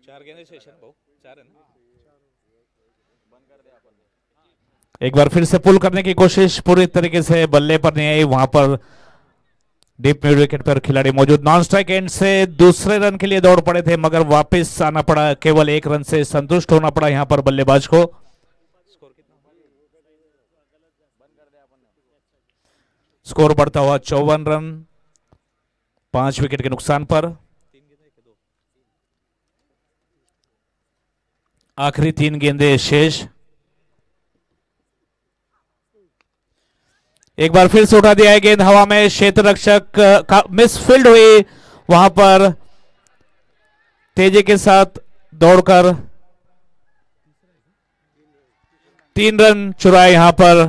चार गेंदे सेशन भाऊ, 4 है ना। एक बार फिर से पुल करने की कोशिश पूरी तरीके से बल्ले पर नहीं आई। वहां पर डीप मिड विकेट पर खिलाड़ी मौजूद। नॉन स्ट्राइक एंड से दूसरे रन के लिए दौड़ पड़े थे मगर वापस आना पड़ा। केवल 1 रन से संतुष्ट होना पड़ा यहां पर बल्लेबाज को। स्कोर बढ़ता हुआ 54 रन 5 विकेट के नुकसान पर। आखिरी 3 गेंदें शेष। एक बार फिर से उठा दिया है गेंद हवा में। क्षेत्र रक्षक का मिसफील्ड हुई। वहां पर तेजी के साथ दौड़कर 3 रन चुराए यहां पर।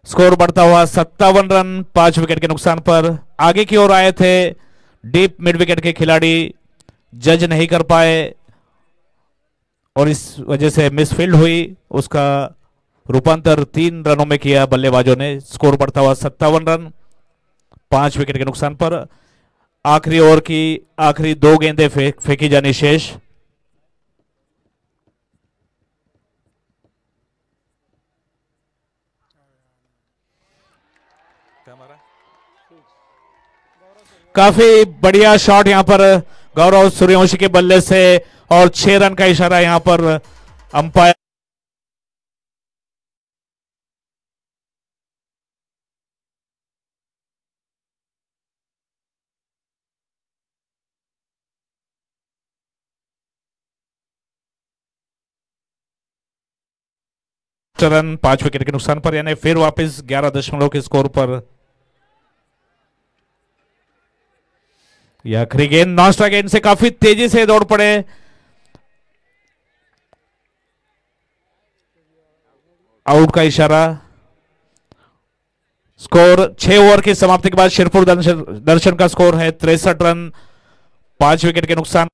स्कोर बढ़ता हुआ 57 रन 5 विकेट के नुकसान पर। आगे की ओर आए थे डीप मिड विकेट के खिलाड़ी, जज नहीं कर पाए और इस वजह से मिसफील्ड हुई। उसका रूपांतर 3 रनों में किया बल्लेबाजों ने। स्कोर बढ़ता हुआ 57 रन 5 विकेट के नुकसान पर। आखिरी ओवर की आखिरी 2 गेंदें फेंकी जानी शेष। काफी बढ़िया शॉट यहां पर गौरव सूर्यवंशी के बल्ले से और 6 रन का इशारा यहां पर अंपायर। रन 5 विकेट के नुकसान पर, यानी फिर वापस 11 दशमलव के स्कोर पर। यह आखिरी गेंद नॉन स्ट्राइक गेंद से काफी तेजी से दौड़ पड़े। आउट का इशारा। स्कोर 6 ओवर की समाप्ति के बाद शिरपुर दर्शन का स्कोर है 63 रन 5 विकेट के नुकसान।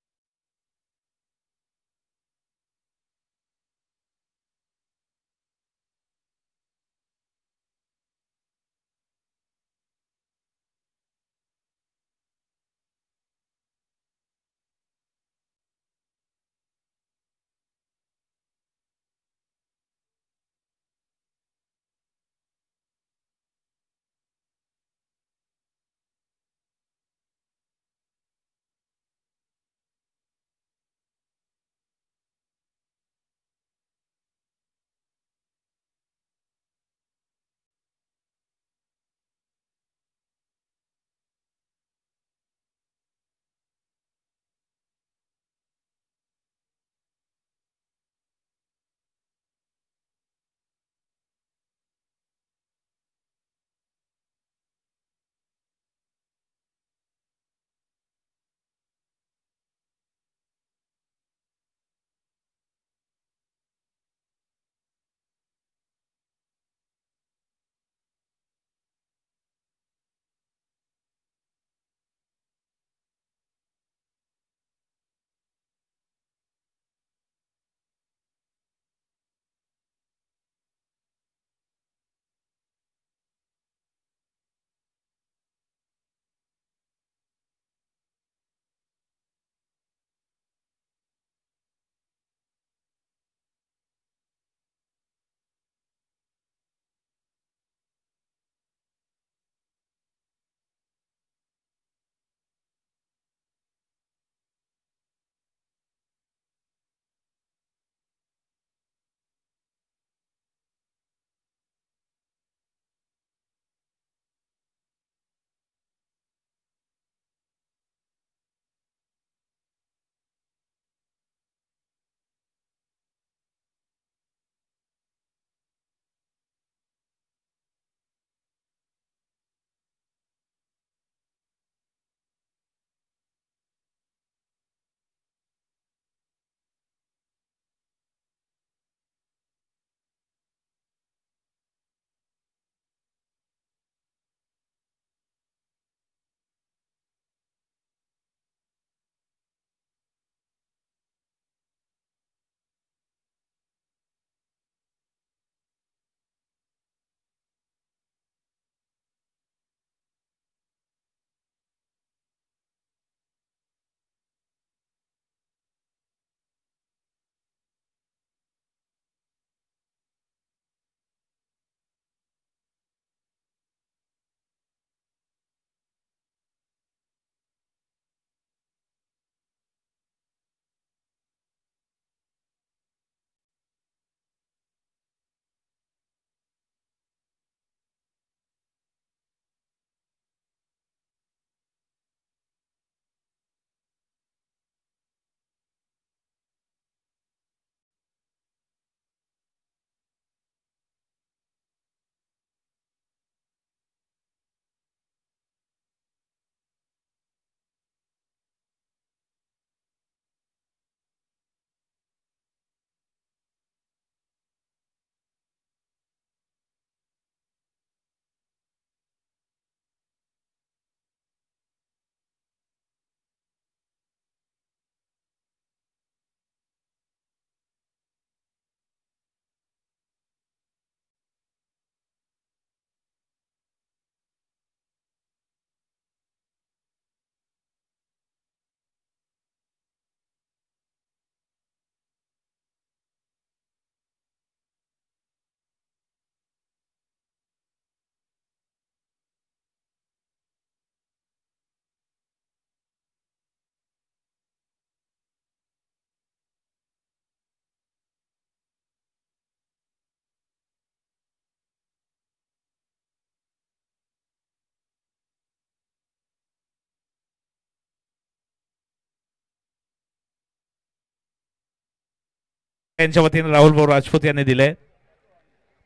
यांच्या वतीने राहुल भाऊ राजपूत यांनी दिले.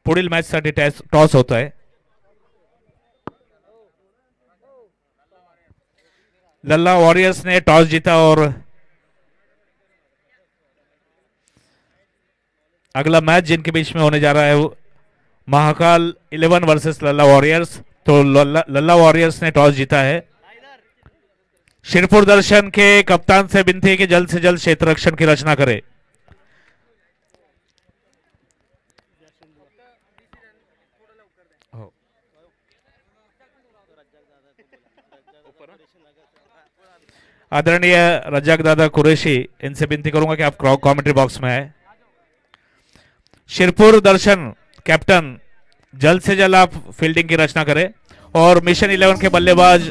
पुढील मॅच साठी टॉस होत आहे. लल्ला वॉरियर्स ने टॉस जीता और अगला मैच जिनके बीच में होने जा रहा है महाकाल 11 वर्सेस लल्ला वॉरियर्स. तो लल्ला वॉरियर्स ने टॉस जीता है. शिरपुर दर्शन के कप्तान से विनती है कि जल्द से जल्द क्षेत्र रक्षण की रचना करे. आदरणीय रज्जाक दादा कुरैशी, इनसे विनती करूंगा कि आप कमेंट्री बॉक्स में आए. शिरपुर दर्शन कैप्टन, जल्द से जल्द आप फील्डिंग की रचना करें. और मिशन 11 के बल्लेबाज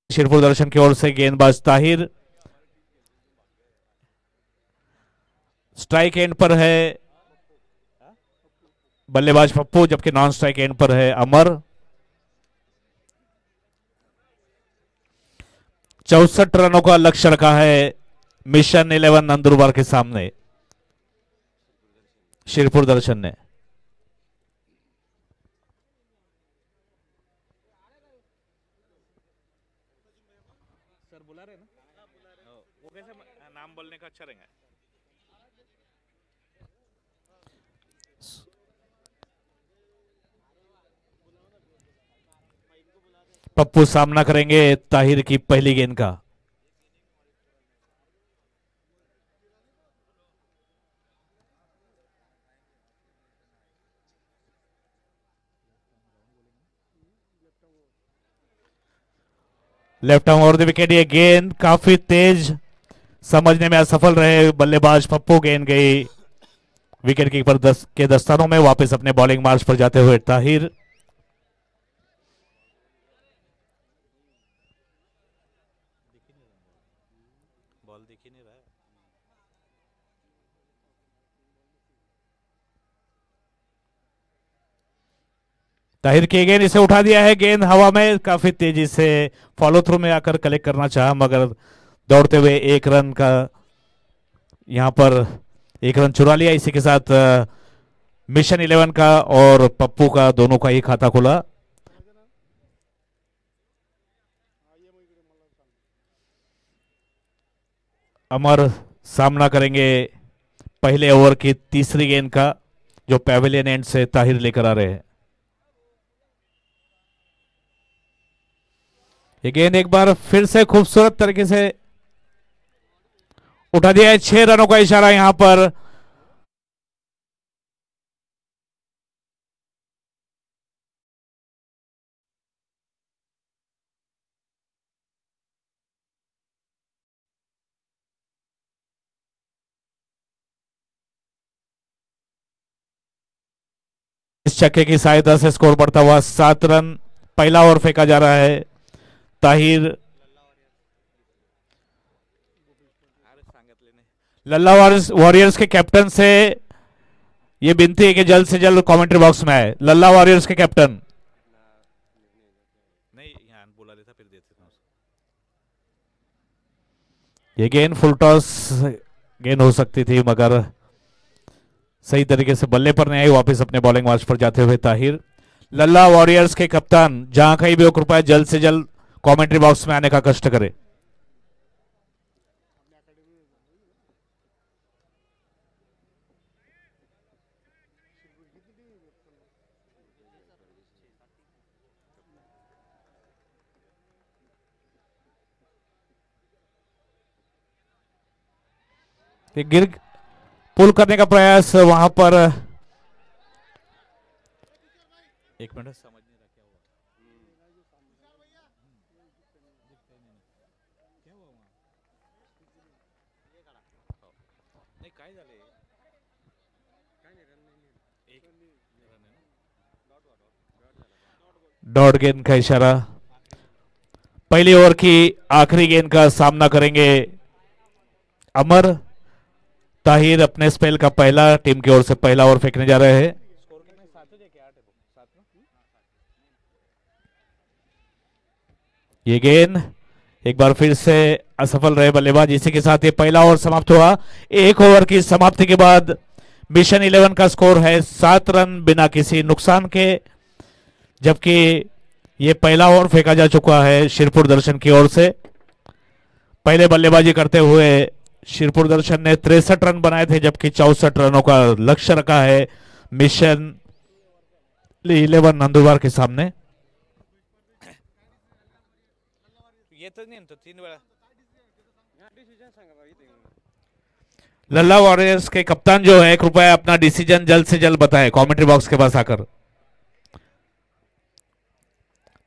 शिरपुर दर्शन की ओर से गेंदबाज ताहिर, स्ट्राइक एंड पर है बल्लेबाज पप्पू, जबकि नॉन स्ट्राइक एंड पर है अमर। 64 रनों का लक्ष्य रखा है मिशन 11 नंदुरबार के सामने शिरपुर दर्शन ने। सर बुला रहे ना, वो कैसे नाम बोलने का अच्छा रहेगा। पप्पू सामना करेंगे ताहिर की पहली गेंद का। Left arm over the wicket. ये गेंद काफी तेज, समझने में असफल रहे बल्लेबाज पप्पू। गेंद गई विकेट कीपर के दस्तानों में। वापस अपने बॉलिंग मार्च पर जाते हुए ताहिर। बॉल दिख ही नहीं रहा है। ताहिर की गेंद, इसे उठा दिया है। गेंद हवा में काफी तेजी से फॉलो थ्रू में आकर कलेक्ट करना चाहा, मगर दौड़ते हुए एक रन का यहां पर एक रन चुरा लिया। इसी के साथ मिशन 11 का और पप्पू का दोनों का ही खाता खुला। अमर सामना करेंगे पहले ओवर की तीसरी गेंद का, जो पैवेलियन एंड से ताहिर लेकर आ रहे हैं। ये गेंद एक बार फिर से खूबसूरत तरीके से उठा दिया है। 6 रनों का इशारा यहां पर। इस छक्के की सहायता से स्कोर बढ़ता हुआ 7 रन। पहला ओवर फेंका जा रहा है। ताहिर लल्ला वॉरियर्स के कैप्टन से यह विनती है कि जल्द से जल्द कमेंट्री बॉक्स में आए। लल्ला वॉरियर्स के कैप्टन। नहीं, यहाँ बुला लेता फिर देते ना उसको। ये गेंद फुल टॉस गेंद हो सकती थी, मगर सही तरीके से बल्ले पर नहीं आई। वापस अपने बॉलिंग मार्च पर जाते हुए ताहिर। लल्ला वॉरियर्स के कप्तान जहां कहीं भी हो, कृपया जल्द से जल्द कमेंट्री बॉक्स में आने का कष्ट करें। गिर पुल करने का प्रयास वहां पर। एक मिनट, समझ नहीं रहा क्या हुआ। क्या हुआ वहाँ? नहीं, काय झाले? एक रन है ना? डॉट गेंद का इशारा। पहली ओवर की आखिरी गेंद का सामना करेंगे अमर। ताहिर अपने स्पेल का पहला, टीम की ओर से पहला ओवर फेंकने जा रहे हैं। स्कोर कितना है? 7 है क्या 8 है? 7 ना? ये गेंद एक बार फिर से असफल रहे बल्लेबाज। इसी के साथ ये पहला ओवर समाप्त हुआ। एक ओवर की समाप्ति के बाद मिशन 11 का स्कोर है 7 रन बिना किसी नुकसान के, जबकि ये पहला ओवर फेंका जा चुका है शिरपुर दर्शन की ओर से। पहले बल्लेबाजी करते हुए शिरपुर दर्शन ने 63 रन बनाए थे, जबकि 64 रनों का लक्ष्य रखा है मिशन 11 नंदुरबार के सामने। ये तो नहीं तो 3 वेळा। लल्ला वॉरियर्स के कप्तान जो है, कृपया अपना डिसीजन जल्द से जल्द बताएं कमेंट्री बॉक्स के पास आकर।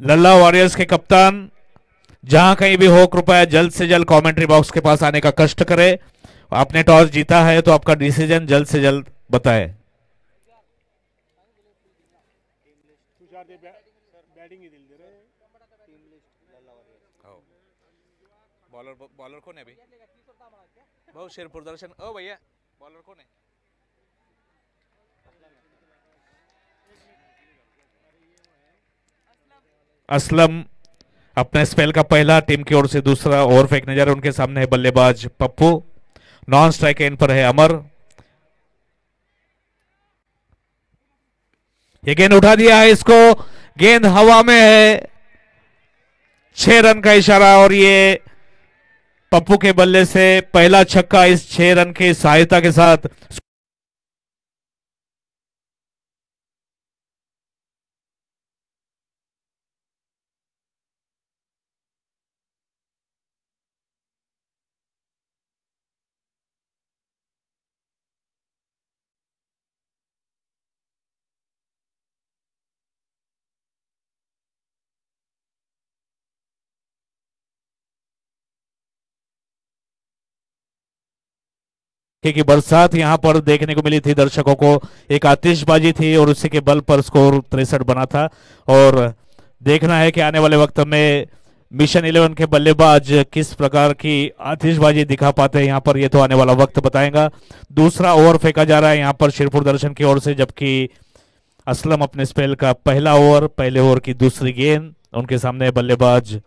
लल्ला वॉरियर्स के कप्तान जहां कहीं भी हो, कृपया जल्द से जल्द कमेंट्री बॉक्स के पास आने का कष्ट करें। आपने टॉस जीता है तो आपका डिसीजन जल्द से जल्द बताएं। बॉलर बॉलर कौन है अभी? भाऊ शिरपुर दर्शन। ओ भैया बॉलर कौन है? असलम अपने स्पेल का पहला, टीम की ओर से दूसरा ओवर फेंकने जा रहे हैं। उनके सामने है बल्लेबाज पप्पू, नॉन स्ट्राइक एंड पर है अमर। ये गेंद उठा दिया है, इसको गेंद हवा में है, 6 रन का इशारा और ये पप्पू के बल्ले से पहला छक्का इस 6 रन की सहायता के साथ। की बरसात यहां पर देखने को मिली थी दर्शकों को, एक आतिशबाजी थी और उसी के बल पर स्कोर 63 बना था। और देखना है कि आने वाले वक्त में मिशन 11 के बल्लेबाज किस प्रकार की आतिशबाजी दिखा पाते हैं यहां पर, ये तो आने वाला वक्त बताएगा। दूसरा ओवर फेंका जा रहा है यहां पर शिरपुर दर्शन की ओर से, जबकि असलम अपने स्पेल का पहला ओवर, पहले ओवर की दूसरी गेंद। उनके सामने बल्लेबाज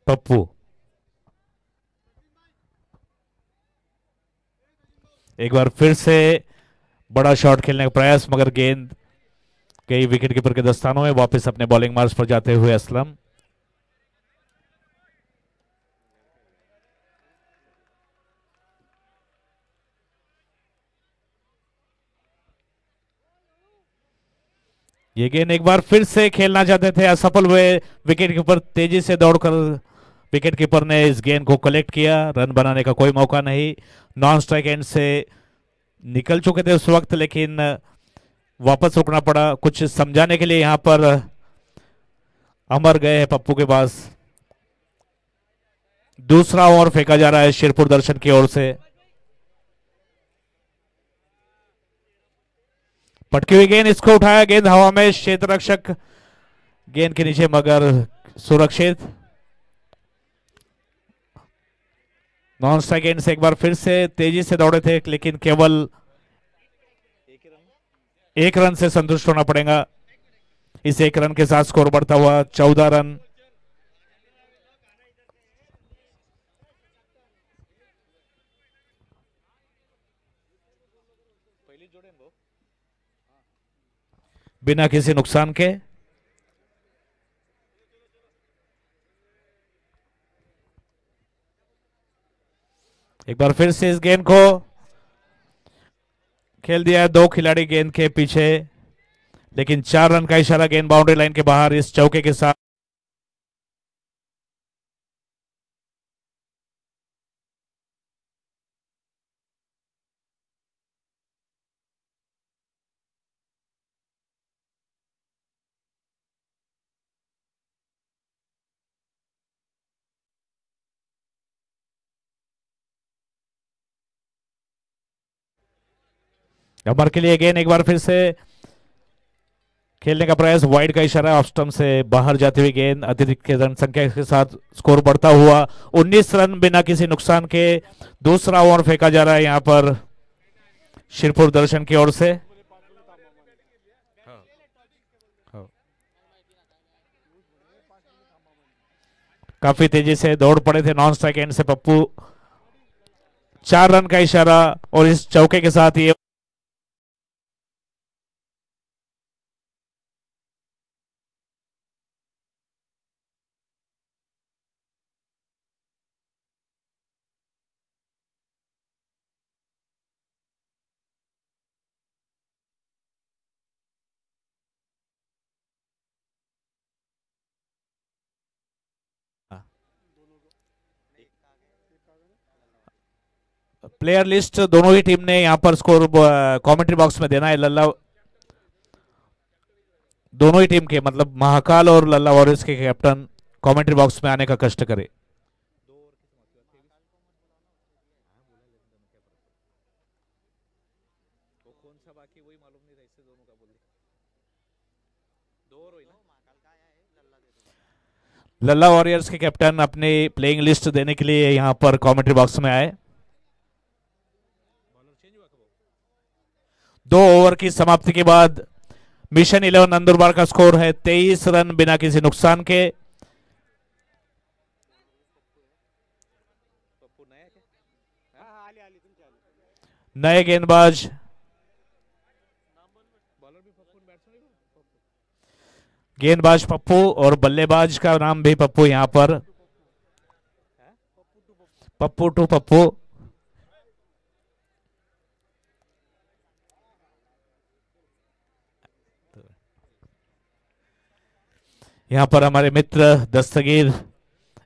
पप्पू। एक बार फिर से बड़ा शॉट खेलने का प्रयास, मगर गेंद कई विकेट कीपर के दस्तानों में। वापस अपने बॉलिंग मार्च पर जाते हुए असलम। ये गेंद एक बार फिर से खेलना चाहते थे, असफल हुए। विकेट कीपर तेजी से दौड़कर विकेट कीपर ने इस गेंद को कलेक्ट किया, रन बनाने का कोई मौका नहीं। नॉन स्ट्राइक एंड से निकल चुके थे उस वक्त, लेकिन वापस रुकना पड़ा कुछ समझाने के लिए। यहां पर अमर गए हैं पप्पू के पास। दूसरा ओवर फेंका जा रहा है शिरपुर दर्शन की ओर से। पटकी हुई गेंद, इसको उठाया, गेंद हवा में, क्षेत्र रक्षक गेंद के नीचे मगर सुरक्षित। नॉन स्ट्राइक एंड से एक बार फिर से तेजी से दौड़े थे, लेकिन केवल 1 रन से संतुष्ट होना पड़ेगा। इस 1 रन के साथ स्कोर बढ़ता हुआ 14 रन। बिना किसी नुकसान के। एक बार फिर से इस गेंद को खेल दिया है 2 खिलाड़ी गेंद के पीछे, लेकिन 4 रन का इशारा, गेंद बाउंड्री लाइन के बाहर इस चौके के साथ। अमर के लिए गेंद एक बार फिर से खेलने का प्रयास, वाइड का इशारा, ऑफ स्टंप से बाहर जाती हुई गेंद। अतिरिक्त के रन संख्या के साथ स्कोर बढ़ता हुआ 19 रन बिना किसी नुकसान के। दूसरा ओवर फेंका जा रहा है यहां पर शिरपुर दर्शन की ओर से। काफी तेजी से दौड़ पड़े थे नॉन स्ट्राइक एंड से पप्पू। 4 रन का इशारा और इस चौके के साथ ये प्लेयर लिस्ट दोनों ही टीम ने यहां पर स्कोर कमेंट्री बॉक्स में देना है। लल्ला दोनों ही टीम के, मतलब महाकाल और लल्ला वॉरियर्स के कैप्टन कमेंट्री बॉक्स में आने का कष्ट करे। लल्ला वॉरियर्स के कैप्टन अपनी प्लेइंग लिस्ट देने के लिए यहां पर कमेंट्री बॉक्स में आए। 2 ओवर की समाप्ति के बाद मिशन 11 नंदुरबार का स्कोर है 23 रन बिना किसी नुकसान के। नए गेंदबाज पप्पू और बल्लेबाज का नाम भी पप्पू, यहां पर पप्पू टू पप्पू। यहां पर हमारे मित्र दस्तगीर,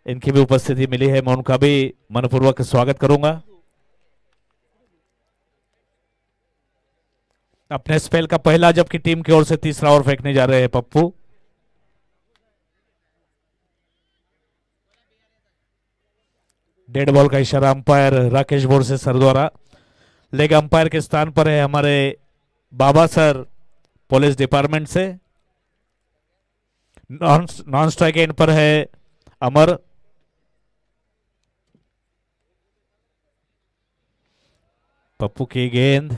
इनकी भी उपस्थिति मिली है, मैं उनका भी मनपूर्वक स्वागत करूंगा। अपने स्पेल का पहला, जबकि टीम की ओर से तीसरा ओवर फेंकने जा रहे हैं पप्पू। डेड बॉल का इशारा अंपायर राकेश बोरसे सर द्वारा। लेग अंपायर के स्थान पर है हमारे बाबा सर पुलिस डिपार्टमेंट से। नॉन स्ट्राइक एंड पर है अमर। पप्पू की गेंद,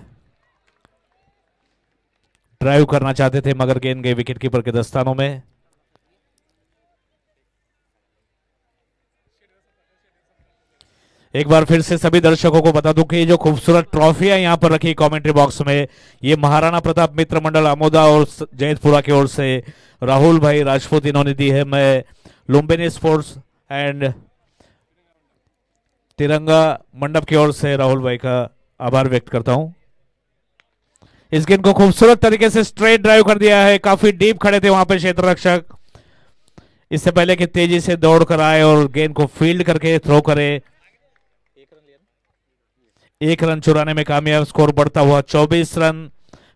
ड्राइव करना चाहते थे मगर गेंद गई विकेट कीपर के दस्तानों में। एक बार फिर से सभी दर्शकों को बता दूं कि ये जो खूबसूरत ट्रॉफियां यहां पर रखी कमेंट्री बॉक्स में, ये महाराणा प्रताप मित्र मंडल अमोदा और जैतपुरा की ओर से राहुल भाई राजपूत इन्होंने दी है। मैं लुम्बिनी स्पोर्ट्स एंड तिरंगा मंडप की ओर से राहुल भाई का आभार व्यक्त करता हूं। इस गेंद को खूबसूरत तरीके से स्ट्रेट ड्राइव कर दिया है। काफी डीप खड़े थे वहां पे क्षेत्र रक्षक, इससे पहले कि तेजी से दौड़ कर आए और गेंद को फील्ड करके थ्रो करे। 1 रन चुराने में कामयाब, स्कोर बढ़ता हुआ 24 रन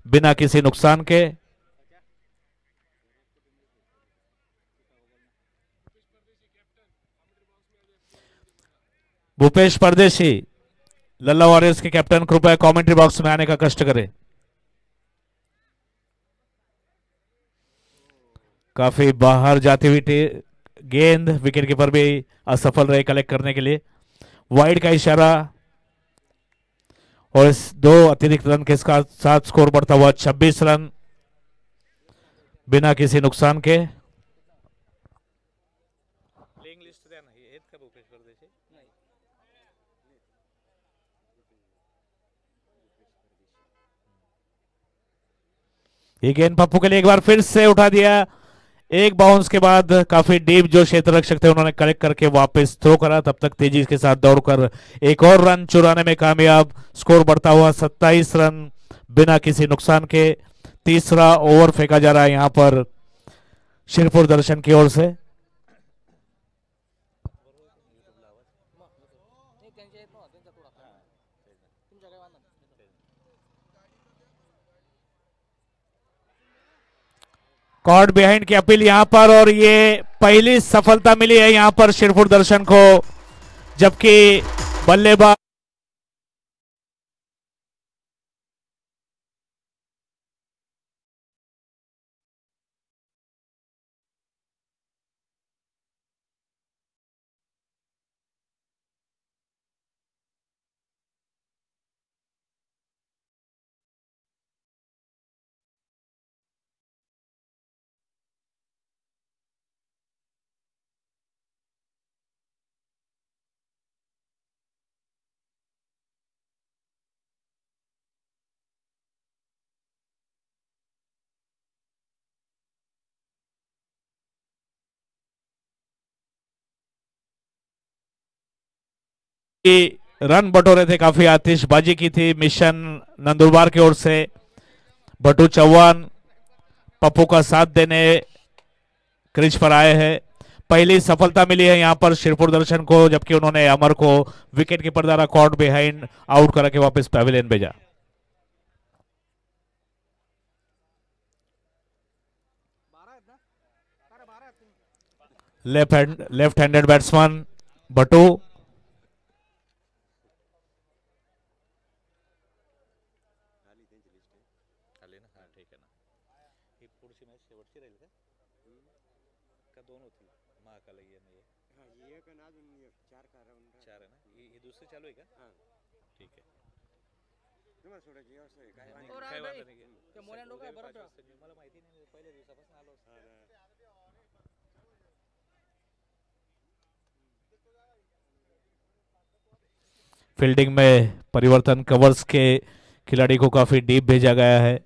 बिना किसी नुकसान के। भूपेश परदेशी, लल्ला वॉरियर्स के कैप्टन, कृपया कमेंट्री बॉक्स में आने का कष्ट करें। काफी बाहर जाती हुई गेंद, विकेट कीपर भी असफल रहे कलेक्ट करने के लिए। वाइड का इशारा और इस 2 अतिरिक्त रन के साथ स्कोर बढ़ता हुआ 26 रन बिना किसी नुकसान के। ये गेंद पप्पू के लिए एक बार फिर से उठा दिया। एक बाउंस के बाद काफी डीप जो क्षेत्र रक्षक थे उन्होंने कलेक्ट करके वापस थ्रो करा। तब तक तेजी के साथ दौड़कर एक और रन चुराने में कामयाब, स्कोर बढ़ता हुआ 27 रन बिना किसी नुकसान के। तीसरा ओवर फेंका जा रहा है यहां पर शिरपुर दर्शन की ओर से। कॉर्ड बिहाइंड की अपील यहां पर, और ये पहली सफलता मिली है यहां पर शिरपुर दर्शन को, जबकि बल्लेबाज रन बटोरे थे, काफी आतिशबाजी की थी मिशन नंदुरबार की ओर से। भट्टू चौहान पप्पू का साथ देने क्रीज पर आए हैं। पहली सफलता मिली है यहां पर शिरपुर दर्शन को, जबकि उन्होंने अमर को विकेट कीपर द्वारा कॉर्ड बिहाइंड आउट करा के वापस पैवेलियन भेजा। Left handed batsman Bhattu. काय वांधा नाही. मला माहिती नाही, पहिल्या दिवसापासून आलो. फील्डिंग में परिवर्तन, कवर्स के खिलाड़ी को काफी डीप भेजा गया है।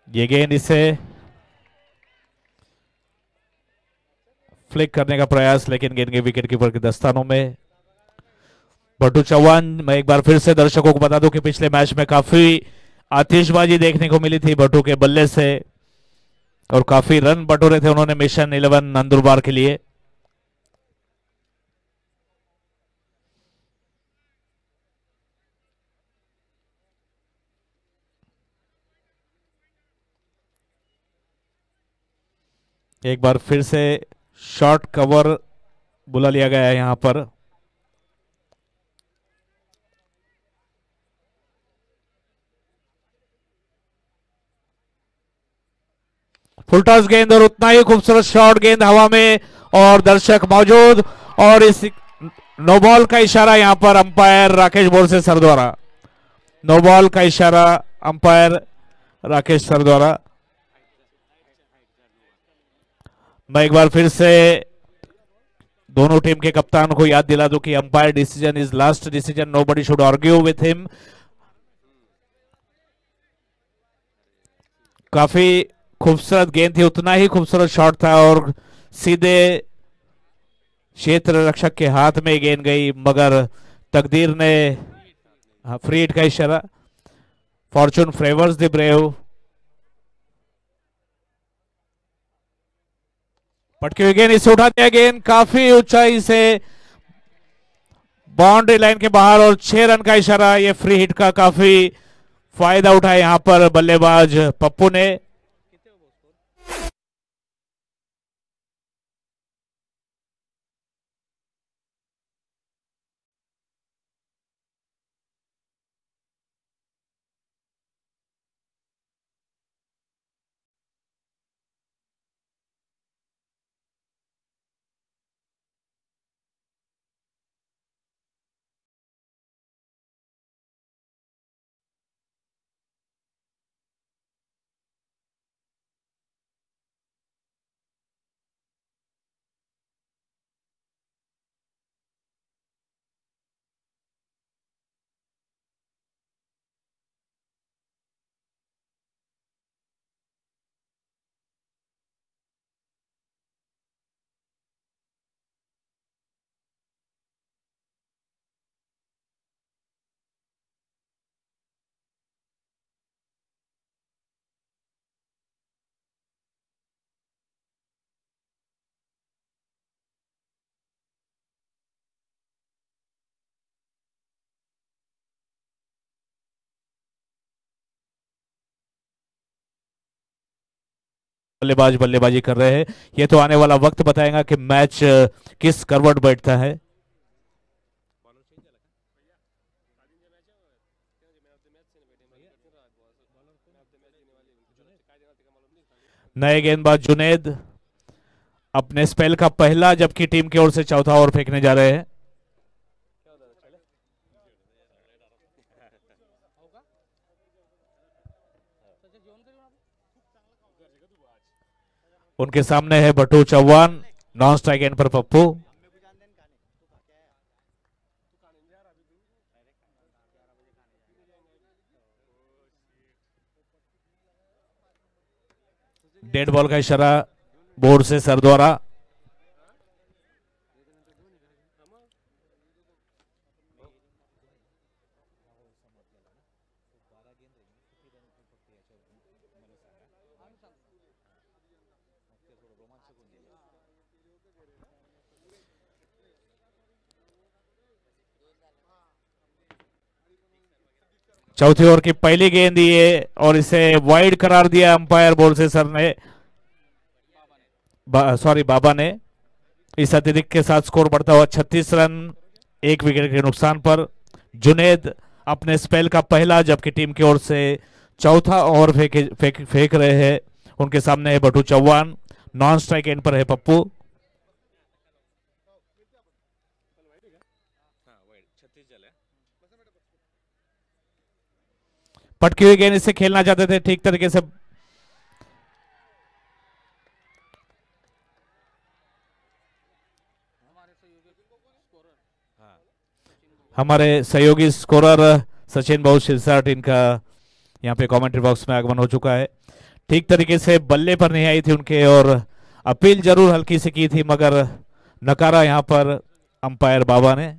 ये गेंद इसे फ्लिक करने का प्रयास, लेकिन गेंद के विकेट कीपर के दस्तानों में। बट्टू चौहान, मैं एक बार फिर से दर्शकों को बता दूं कि पिछले मैच में काफी आतिशबाजी देखने को मिली थी बट्टू के बल्ले से और काफी रन बटोरे थे उन्होंने मिशन 11 नंदुरबार के लिए। एक बार फिर से शॉर्ट कवर बुला लिया गया है यहां पर। फुल टॉस गेंद और उतना ही खूबसूरत शॉट, गेंद हवा में और दर्शक मौजूद, और इस नो बॉल का इशारा यहां पर अंपायर राकेश बोरसे सर द्वारा। नो बॉल का इशारा अंपायर राकेश सर द्वारा। मैं एक बार फिर से दोनों टीम के कप्तान को याद दिला दूं कि umpire decision is last decision, nobody should argue with him. काफी खूबसूरत गेंद थी, उतना ही खूबसूरत शॉट था और सीधे क्षेत्र रक्षक के हाथ में गेंद गई, मगर तकदीर ने फ्री हिट का इशारा। Fortune favours the brave. पटकी हुई गेंद, इसे उठा दिया, गेंद काफी ऊंचाई से बाउंड्री लाइन के बाहर और 6 रन का इशारा। ये फ्री हिट का काफी फायदा उठाया यहां पर बल्लेबाज पप्पू ने। बल्लेबाज बल्लेबाजी कर रहे हैं। ये तो आने वाला वक्त बताएगा कि मैच किस करवट बैठता है। नए गेंदबाज जुनेद अपने स्पेल का पहला, जबकि टीम की ओर से चौथा ओवर फेंकने जा रहे हैं। उनके सामने है बट्टू चौहान, नॉन स्ट्राइक एंड पर पप्पू। डेड बॉल का इशारा बोर्ड से सर द्वारा। चौथी ओवर की पहली गेंद ये और इसे वाइड करार दिया अंपायर बोर्ड से सर ने, बाबा ने। इस अतिरिक्त के साथ स्कोर बढ़ता हुआ 36 रन 1 विकेट के नुकसान पर। जुनेद अपने स्पेल का पहला, जबकि टीम की ओर से चौथा ओवर फेंक रहे हैं। उनके सामने है बट्टू चौहान, नॉन स्ट्राइक एंड पर है पप्पू। हाँ वाइड 36 जल है। पटकी हुई गेंद, इससे खेलना चाहते थे ठीक तरीके से। हमारे सहयोगी स्कोरर सचिन बहु शिरसाट, इनका यहाँ पे कमेंट्री बॉक्स में आगमन हो चुका है। ठीक तरीके से बल्ले पर नहीं आई थी उनके, और अपील जरूर हल्की सी की थी मगर नकारा यहाँ पर अंपायर बाबा ने।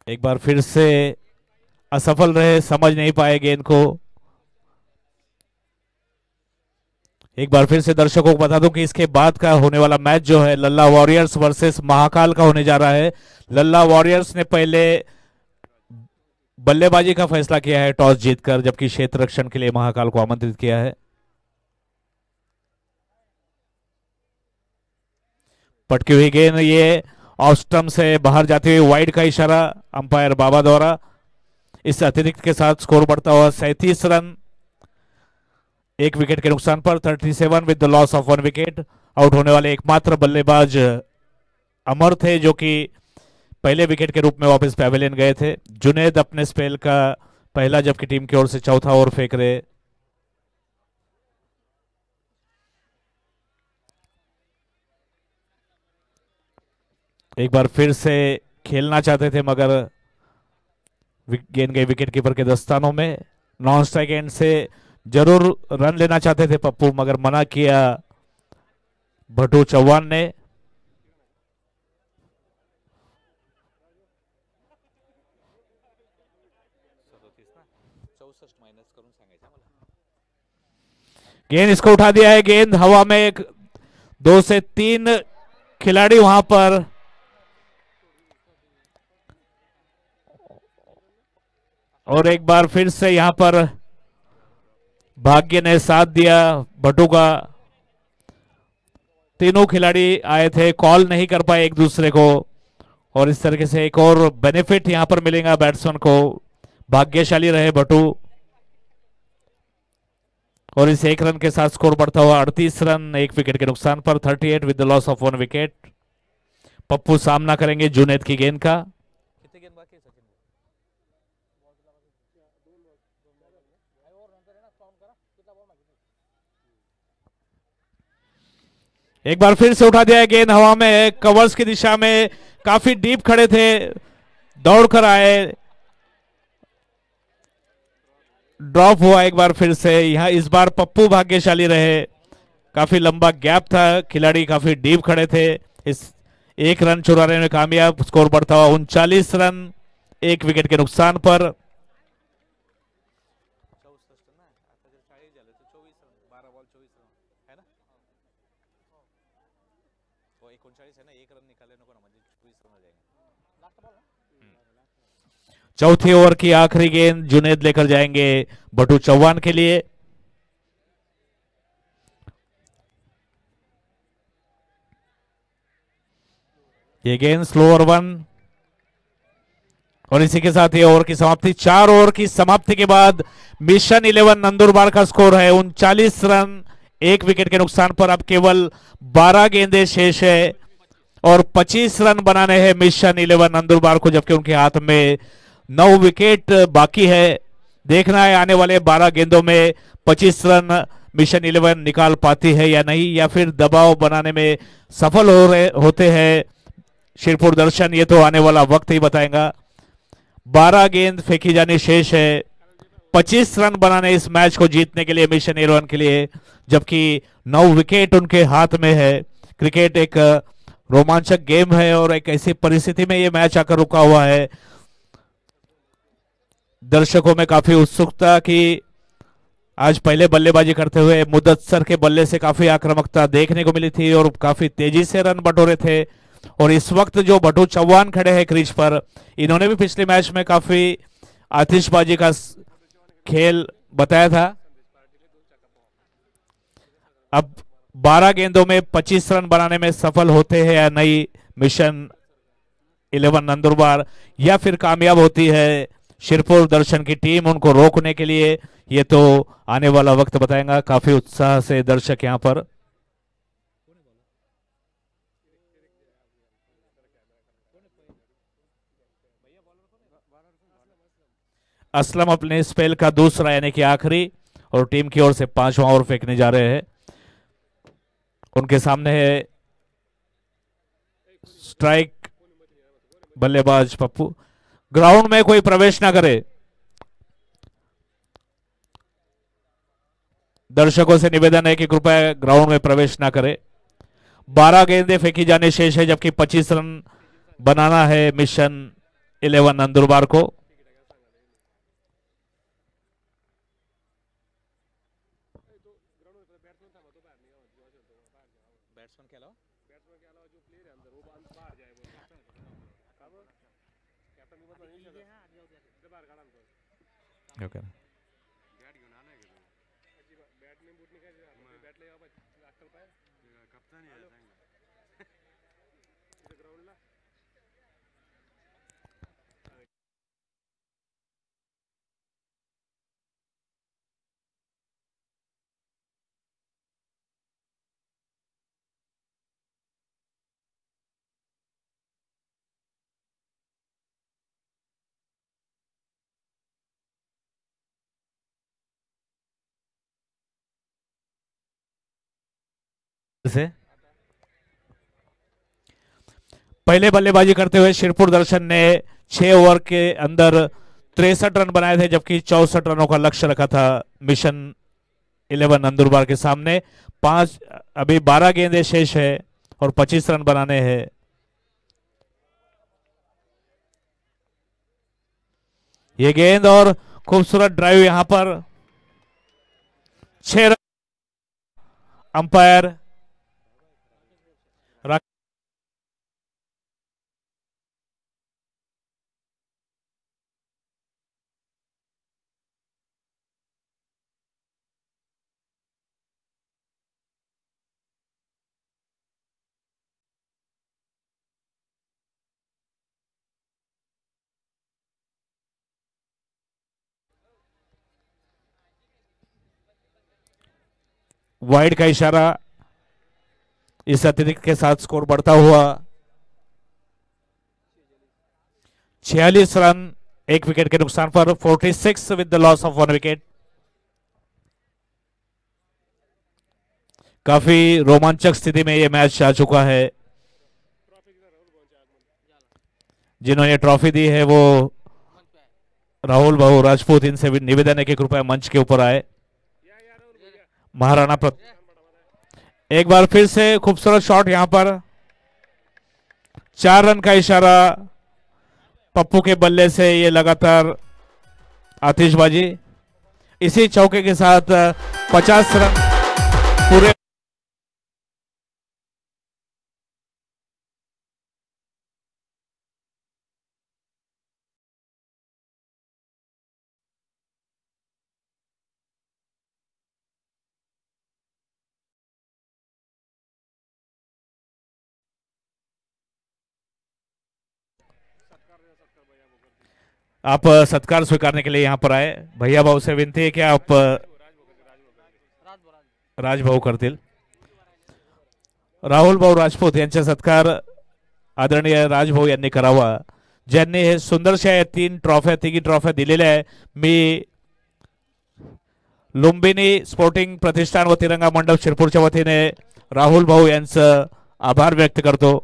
एक बार फिर से असफल रहे, समझ नहीं पाए गेंद को। एक बार फिर से दर्शकों को बता दूं कि इसके बाद का होने वाला मैच जो है लल्ला वॉरियर्स वर्सेस महाकाल का होने जा रहा है। लल्ला वॉरियर्स ने पहले बल्लेबाजी का फैसला किया है टॉस जीतकर, जबकि क्षेत्र रक्षण के लिए महाकाल को आमंत्रित किया है। पटकी हुई गेंद, ये ऑफ स्टंप से बाहर जाती हुई वाइड का इशारा अंपायर बाबा द्वारा। इस अतिरिक्त के साथ स्कोर बढ़ता हुआ 37 रन, 1 विकेट के नुकसान पर 37 with the loss of 1 wicket. Out होने वाले एकमात्र बल्लेबाज अमर थे, जो कि पहले विकेट के रूप में वापस पैवेलियन गए थे। जुनैद अपने स्पेल का पहला, जबकि टीम की ओर से चौथा ओवर फेंक रहे। एक बार फिर से खेलना चाहते थे मगर गेंद गई विकेट कीपर के दस्तानों में। नॉन स्ट्राइक एंड से जरूर रन लेना चाहते थे पप्पू, मगर मना किया भट्टू चौहान ने। गेंद इसको उठा दिया है, गेंद हवा में, 2 से 3 खिलाड़ी वहां पर। और एक बार फिर से यहां पर भाग्य ने साथ दिया भट्टू का। तीनों खिलाड़ी आए थे, कॉल नहीं कर पाए एक दूसरे को, और इस तरीके से एक और बेनिफिट यहां पर मिलेगा बैट्समैन को। भाग्यशाली रहे भट्टू, और इस 1 रन के साथ स्कोर बढ़ता हुआ 38 रन, 1 विकेट के नुकसान पर 38 with the loss of 1 wicket. Pappu सामना करेंगे जुनैद की गेंद का। एक बार फिर से उठा दिया है, गेंद हवा में, कवर्स की दिशा में, काफी डीप खड़े थे, दौड़कर आए, ड्रॉप हुआ एक बार फिर से। यहां इस बार पप्पू भाग्यशाली रहे, काफी लंबा गैप था, खिलाड़ी काफी डीप खड़े थे। इस 1 रन चुराने में कामयाब, स्कोर बढ़ता हुआ 39 रन, 1 विकेट के नुकसान पर। चौथी ओवर की आखिरी गेंद जुनैद लेकर जाएंगे भट्टू चौहान के लिए। ये गेंद स्लोअर 1, और इसी के साथ ये ओवर की समाप्ति। 4 ओवर की समाप्ति के बाद मिशन 11 नंदुरबार का स्कोर है 39 रन, 1 विकेट के नुकसान पर। अब केवल 12 गेंदें शेष है और 25 रन बनाने हैं मिशन 11 नंदुरबार को, जबकि उनके हाथ में 9 विकेट बाकी है। देखना है आने वाले 12 गेंदों में 25 रन मिशन 11 निकाल पाती है या नहीं, या फिर दबाव बनाने में सफल होते हैं शिरपुर दर्शन। ये तो आने वाला वक्त ही बताएगा। 12 गेंद फेंकी जानी शेष है, 25 रन बनाने इस मैच को जीतने के लिए मिशन 11 के लिए, जबकि 9 विकेट उनके हाथ में है। क्रिकेट एक रोमांचक गेम है और एक ऐसी परिस्थिति में ये मैच आकर रुका हुआ है। दर्शकों में काफी उत्सुकता कि आज पहले बल्लेबाजी करते हुए मुदस्सर के बल्ले से काफी आक्रामकता देखने को मिली थी और काफी तेजी से रन बटोरे थे। और इस वक्त जो भट्टू चौहान खड़े हैं क्रीज पर, इन्होंने भी पिछले मैच में काफी आतिशबाजी का खेल बताया था। अब 12 गेंदों में 25 रन बनाने में सफल होते हैं या नहीं मिशन 11 नंदुरबार, या फिर कामयाब होती है शिरपुर दर्शन की टीम उनको रोकने के लिए, ये तो आने वाला वक्त बताएगा। काफी उत्साह से दर्शक यहां पर। असलम अपने स्पेल का दूसरा यानी कि आखिरी, और टीम की ओर से 5वां ओवर फेंकने जा रहे हैं। उनके सामने है स्ट्राइक बल्लेबाज पप्पू। ग्राउंड में कोई प्रवेश ना करे। दर्शकों से निवेदन है कि कृपया ग्राउंड में प्रवेश ना करें। 12 गेंदें फेंकी जाने शेष है, जबकि 25 रन बनाना है मिशन 11 नंदुरबार को। बैट्समैन के अलावा ओके। से पहले बल्लेबाजी करते हुए शिरपुर दर्शन ने 6 ओवर के अंदर 63 रन बनाए थे, जबकि 64 रनों का लक्ष्य रखा था मिशन 11 नंदुरबार के सामने। 12 गेंदें शेष है और 25 रन बनाने हैं। ये गेंद और खूबसूरत ड्राइव यहां पर 6 रन। अंपायर वाइड का इशारा। इस अतिरिक्त के साथ स्कोर बढ़ता हुआ 46 रन, 1 विकेट के नुकसान पर। 46 with the loss of 1 wicket. काफी रोमांचक स्थिति में यह मैच आ चुका है। जिन्होंने ट्रॉफी दी है वो राहुल भाऊ राजपूत। इनसे भी निवेदन है कि कृपया मंच के ऊपर आए। महाराणा एक बार फिर से खूबसूरत शॉट यहां पर। 4 रन का इशारा पप्पू के बल्ले से, ये लगातार आतिशबाजी। इसी चौके के साथ 50 रन पूरे। आप सत्कार स्वीकारने के लिए यहां पर आए। भैया भाऊ से विनती है कि आप राजभाऊ करतील। राहुल भाऊ राजपूत यांचा सत्कार आदरणीय राजभाऊ यांनी करावा, ज्यांनी हे सुंदरशा या 3 ट्रॉफ्या तिघी ट्रॉफ्या दिलेल्या आहे। मी लुंबिनी स्पोर्टिंग प्रतिष्ठान व तिरंगा मंडप शिरपूरच्या वतीने राहुल भाऊ यांचं आभार व्यक्त करतो।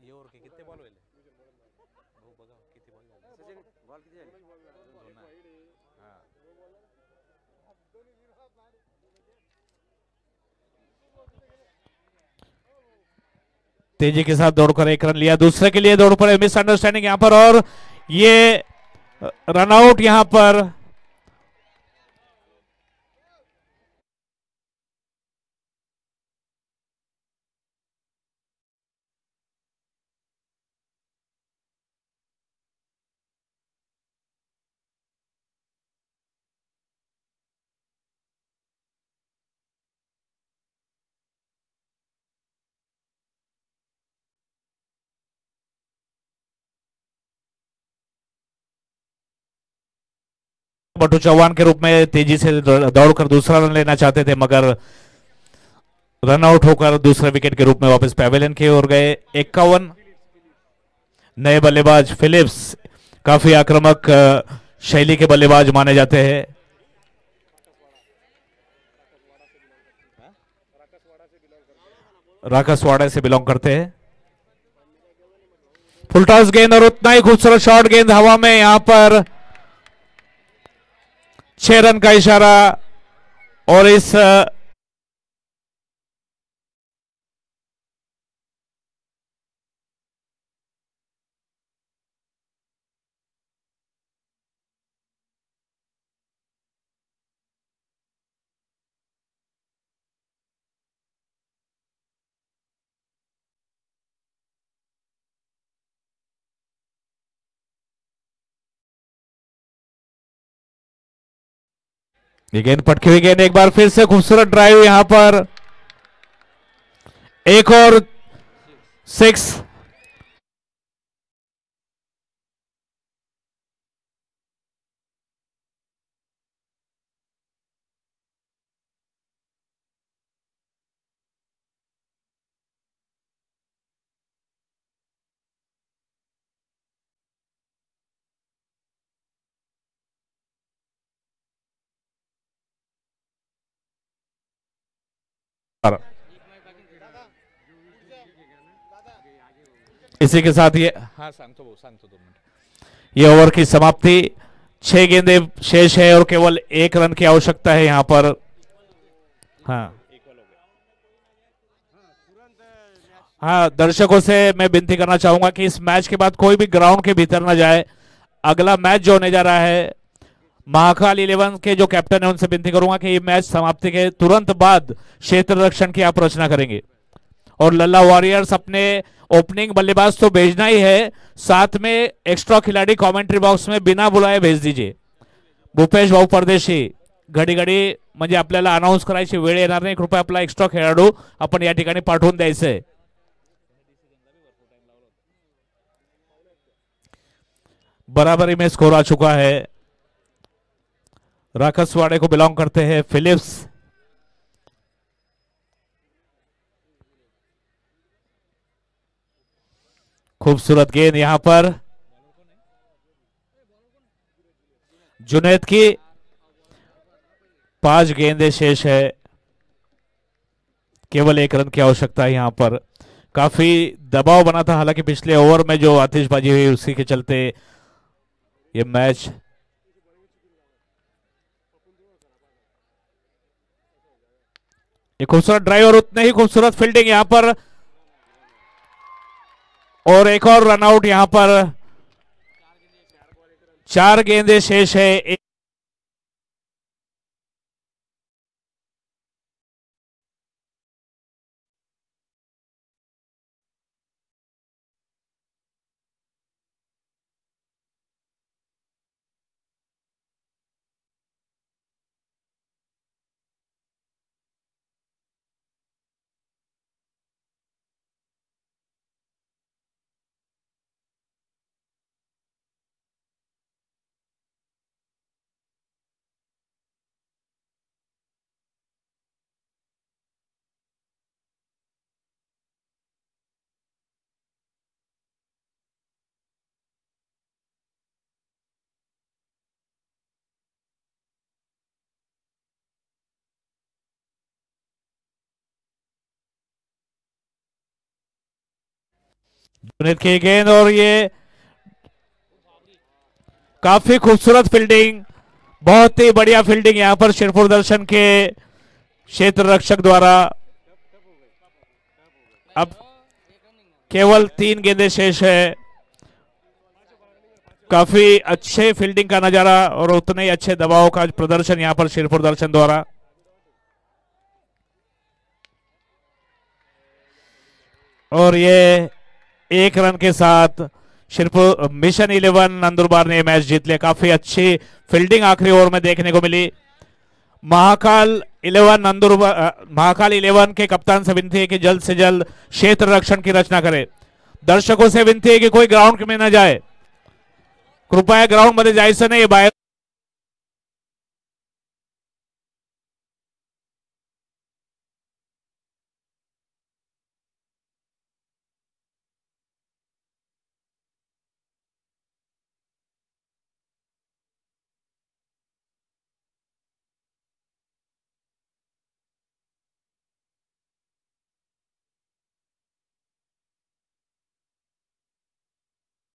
ये ओव्हर के किती बॉल होईल भाऊ बघा किती बॉल झाले सचिन बॉल किती झाले दोन हां तेजी के साथ दौड़कर 1 रन लिया। दूसरे के लिए दौड़ पड़े, मिसअंडरस्टैंडिंग यहां पर, और ये रनआउट यहां पर। बटू चौहान के रूप में तेजी से दौड़कर दूसरा रन लेना चाहते थे, मगर रन आउट होकर दूसरे विकेट के रूप में वापस पैवेलियन की ओर गए। 51 नए बल्लेबाज फिलिप्स काफी आक्रामक शैली के बल्लेबाज माने जाते हैं। राकसवाड़ा से बिलोंग करते हैं। फुल टॉस गेंद और उतना ही खूबसूरत शॉट गेंद हवा में, यहां पर 6 रन का इशारा और इस ये गेंद पटकी हुई गेंद, एक बार फिर से खूबसूरत ड्राइव, यहां पर एक और 6। इसी के साथ ये सांगतो 2 मिनट, ये ओवर की समाप्ति। 6 गेंदें शेष है और केवल 1 रन की आवश्यकता है यहां पर। हाँ, दर्शकों से मैं विनती करना चाहूंगा कि इस मैच के बाद कोई भी ग्राउंड के भीतर ना जाए। अगला मैच जो होने जा रहा है, महाकाल 11 के जो कैप्टन है उनसे विनती करूंगा कि ये मैच समाप्ति के तुरंत बाद क्षेत्र रक्षण की आप रचना करेंगे और लल्ला वॉरियर्स अपने ओपनिंग बल्लेबाज तो भेजना ही है, साथ में एक्स्ट्रा खिलाड़ी कमेंट्री बॉक्स में बिना बुलाए भेज दीजिए। भूपेश भाऊ परदेशी, घडी घडी म्हणजे आपल्याला अनाउन्स करायची वेळ येणार नाही, कृपया आपला एक्स्ट्रा खेळाडू आपण या ठिकाणी पाठवून द्यायचे। बराबरी में स्कोर आ चुका है। राकसवाड़े को बिलोंग करते हैं फिलिप्स। खूबसूरत गेंद यहां पर जुनैद की। 5 गेंदें शेष है, केवल 1 रन की आवश्यकता है यहां पर। काफी दबाव बना था, हालांकि पिछले ओवर में जो आतिशबाजी हुई उसी के चलते ये मैच एक खूबसूरत ड्राइव और उतने ही खूबसूरत फील्डिंग यहां पर और एक और रन आउट यहां पर। 4 गेंदें शेष है। जुनैद की गेंद और ये काफी खूबसूरत फील्डिंग, बहुत ही बढ़िया फील्डिंग यहां पर शिरपुर दर्शन के क्षेत्र रक्षक द्वारा। अब केवल 3 गेंदें शेष है। काफी अच्छे फील्डिंग का नजारा और उतने ही अच्छे दबाव का प्रदर्शन यहां पर शिरपुर दर्शन द्वारा। और ये 1 रन के साथ शिरपुर मिशन 11 नंदुरबार ने मैच जीत लिया। काफी अच्छी फील्डिंग आखिरी ओवर में देखने को मिली। महाकाल 11 के कप्तान से विनती है कि जल्द से जल्द क्षेत्र रक्षण की रचना करे। दर्शकों से विनती है कि कोई ग्राउंड में न जाए, कृपया ग्राउंड मध्ये जायचं नाही, बाहेर